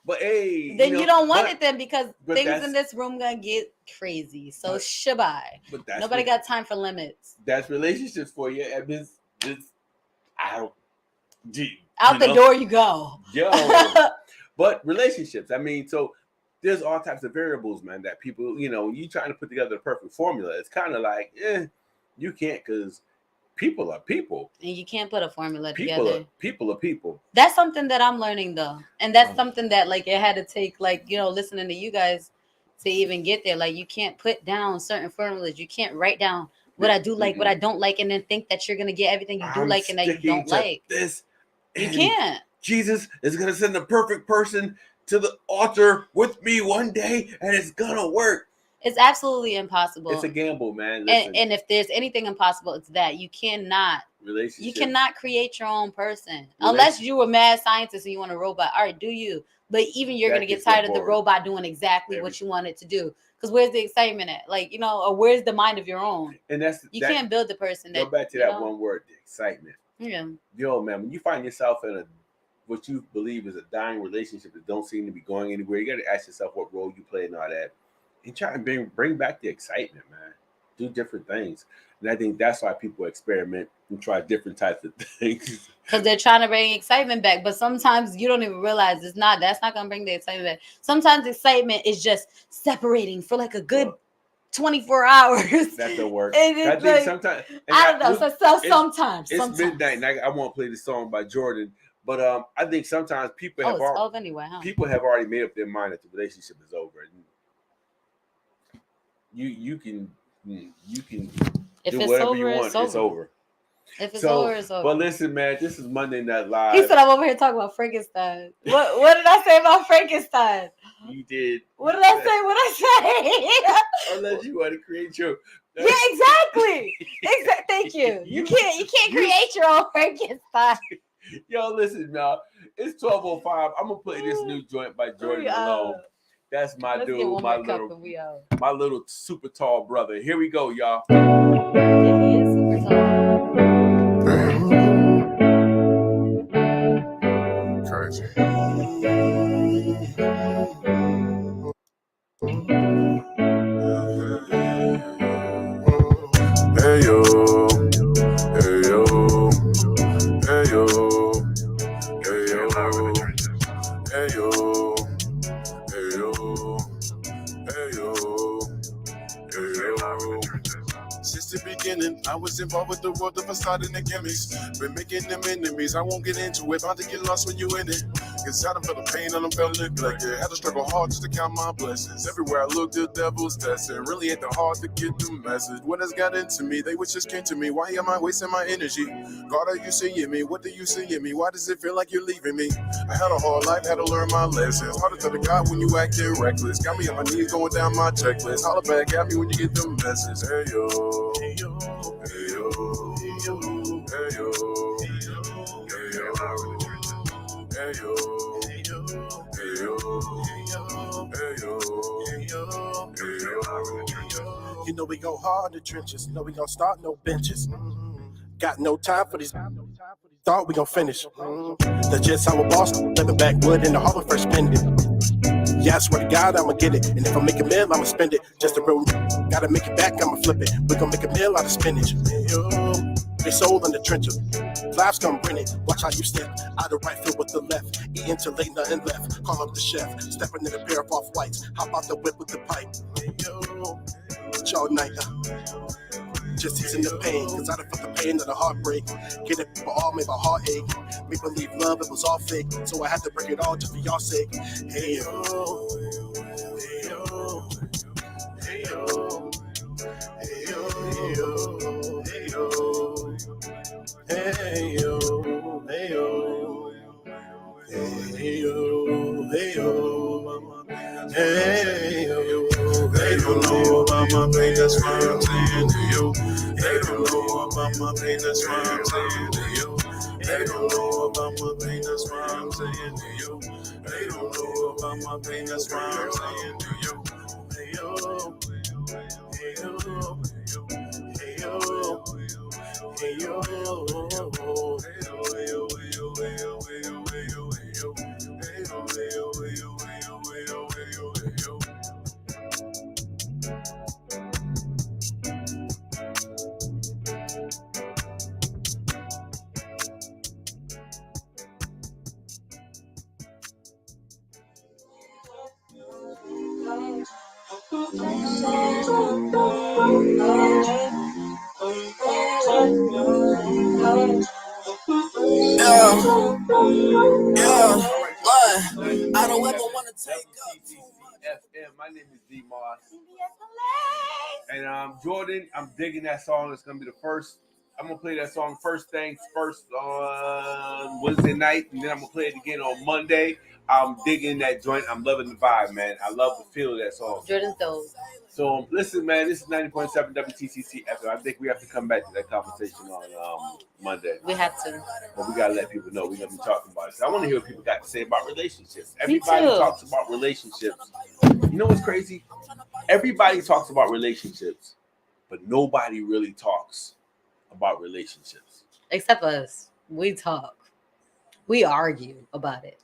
But hey, then you don't want it then because things in this room gonna get crazy. So shabai. Nobody got time for limits. That's relationships for you. Out the door you go. Yo, but relationships. I mean, so there's all types of variables, man. That people, when you trying to put together the perfect formula, it's kind of like, you can't because people are people. And you can't put a formula together. People are people. That's something that I'm learning though. And that's something that like it had to take like, listening to you guys to even get there. Like you can't put down certain formulas. You can't write down what I do like, what I don't like, and then think that you're gonna get everything you do like and that you don't like. This you can't. Jesus is gonna send the perfect person to the altar with me one day and it's gonna work. It's absolutely impossible. It's a gamble, man. And if there's anything impossible, it's that you cannot create your own person unless you a mad scientist and you want a robot. All right, do you? But even you're gonna get tired of the robot doing exactly what you want it to do. Because where's the excitement at? Like or where's the mind of your own? And you can't build the person. Go back to that one word, the excitement. Yeah. Yo, man, when you find yourself in what you believe is a dying relationship that don't seem to be going anywhere, you got to ask yourself what role you play and all that. And try and bring back the excitement, man. Do different things. And I think that's why people experiment and try different types of things. Because they're trying to bring excitement back. But sometimes you don't even realize that's not going to bring the excitement back. Sometimes excitement is just separating for like a good 24 hours. That's the work. I think sometimes. I don't know. So sometimes. It's midnight and I won't play the song by Jordan. But I think sometimes people have people have already made up their mind that the relationship is over. And you can do whatever you want. It's over. If it's over, it's over. But listen, man, this is Monday Night Live. He said I'm over here talking about Frankenstein. What did I say about Frankenstein? You did. What did I say? What I say? Unless you want to create your. Yeah, exactly. Thank you. You can't create your own Frankenstein. Yo, listen, y'all. It's 12:05. I'm gonna play this new joint by Jordan Malone. That's my dude, my little super tall brother. Here we go, y'all. Yeah, he is super tall. Crazy. Hey yo, hey yo, hey yo, hey yo, hey yo, hey yo, hey yo, hey yo. Since the beginning. beginning. I was involved with the world, the facade and the gimmicks. Been making them enemies, I won't get into it. Bound to get lost when you in it. Cause I done felt the pain and I felt neglected. Had to struggle hard just to count my blessings. Everywhere I look, the devil's testing. Really ain't that hard to get the message. What has got into me? They wish just came to me. Why am I wasting my energy? God, are you seeing me? What do you see in me? Why does it feel like you're leaving me? I had a hard life, had to learn my lessons. Hard to tell the God when you acting reckless. Got me on my knees going down my checklist. Holler back at me when you get the message. Hey yo, hey yo, hey yo, hey yo, hey yo, hey yo, hey yo, hey yo, hey yo, hey yo. You know we go hard in the trenches. Know we gon' start no benches. Got no time for these. Thought we gon' finish. That's just how a boss living backwood in the harbor first pendant. Yeah, I swear to God, I'ma get it. And if I make a meal, I'ma spend it. Just a real, gotta make it back, I'ma flip it. We gon' make a meal out of spinach. They sold in the trenches. Lives come bring it. Watch how you step out of right field with the left. Eating till late, nothing left. Call up the chef. Stepping in a pair of off-whites. Hop out the whip with the pipe. Y'all night. Just easing the pain. Cause I done felt the pain of the heartbreak. Get it for all made my heartache. We believe love, it was all fake. So I had to break it all just for y'all sake. Hey yo. Hey yo. Hey yo. Hey yo. Hey yo. Hey yo. Hey yo. Hey yo. Hey yo. Hey yo. They don't know about my pain, that's why I'm saying to you. They don't know about my pain, that's why I'm saying to you. They don't know about my pain, that's why I'm saying to you. They don't know about my pain, that's why I'm saying to you. Hey yo, hey yo, hey yo, hey yo, hey yo, hey yo, I don't ever want to take up. FM. My name is D Moss. And Jordan, I'm digging that song. It's gonna be the first. I'm gonna play that song first things first on Wednesday night, and then I'm gonna play it again on Monday. I'm digging that joint. I'm loving the vibe, man. I love the feel of that song. Jordan's dope. So listen, man, this is 90.7 Wtcc FM. I think we have to come back to that conversation on Monday. We have to. But we gotta let people know we're gonna be talking about it. So I want to hear what people got to say about relationships. Everybody talks about relationships. You know what's crazy? Everybody talks about relationships, but nobody really talks about relationships. Except us. We talk. We argue about it.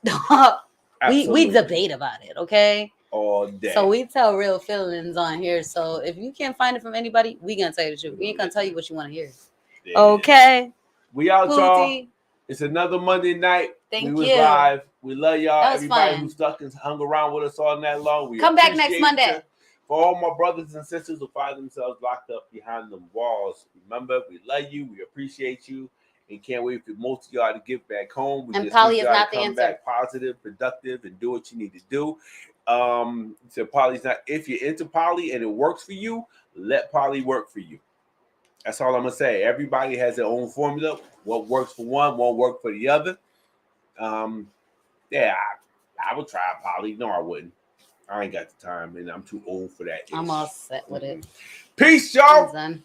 we debate about it, okay? All day. So we tell real feelings on here. So if you can't find it from anybody, we gonna tell you the truth. We ain't gonna tell you what you want to hear. Yeah. Okay. We out, Pootie. y'all. It's another Monday night. Thank we was you. live. We love y'all. That was Everybody fun. who stuck and hung around with us all night long. We come back next appreciate Monday. you. For all my brothers and sisters who find themselves locked up behind them walls, remember, we love you. We appreciate you. And can't wait for most of y'all to get back home. We And just Polly need is y'all not to the come answer. back positive, productive, and do what you need to do. So Polly's not. If you're into Polly and it works for you, let Polly work for you. That's all I'm gonna say. Everybody has their own formula. What works for one won't work for the other. Yeah, I would try Polly. No, I wouldn't. I ain't got the time, and I'm too old for that. I'm all set with it. Peace, y'all. Done.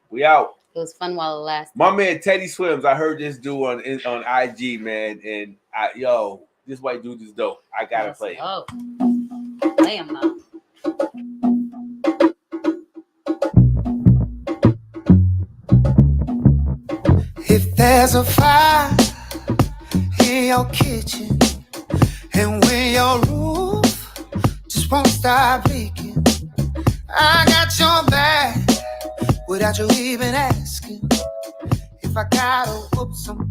We out. It was fun while it lasted. My man Teddy Swims. I heard this dude on IG, man, and this white dude is dope. I gotta play him. Oh, play him now. If there's a fire in your kitchen and when your roof just won't stop leaking, I got your back without you even asking. If I gotta whoop some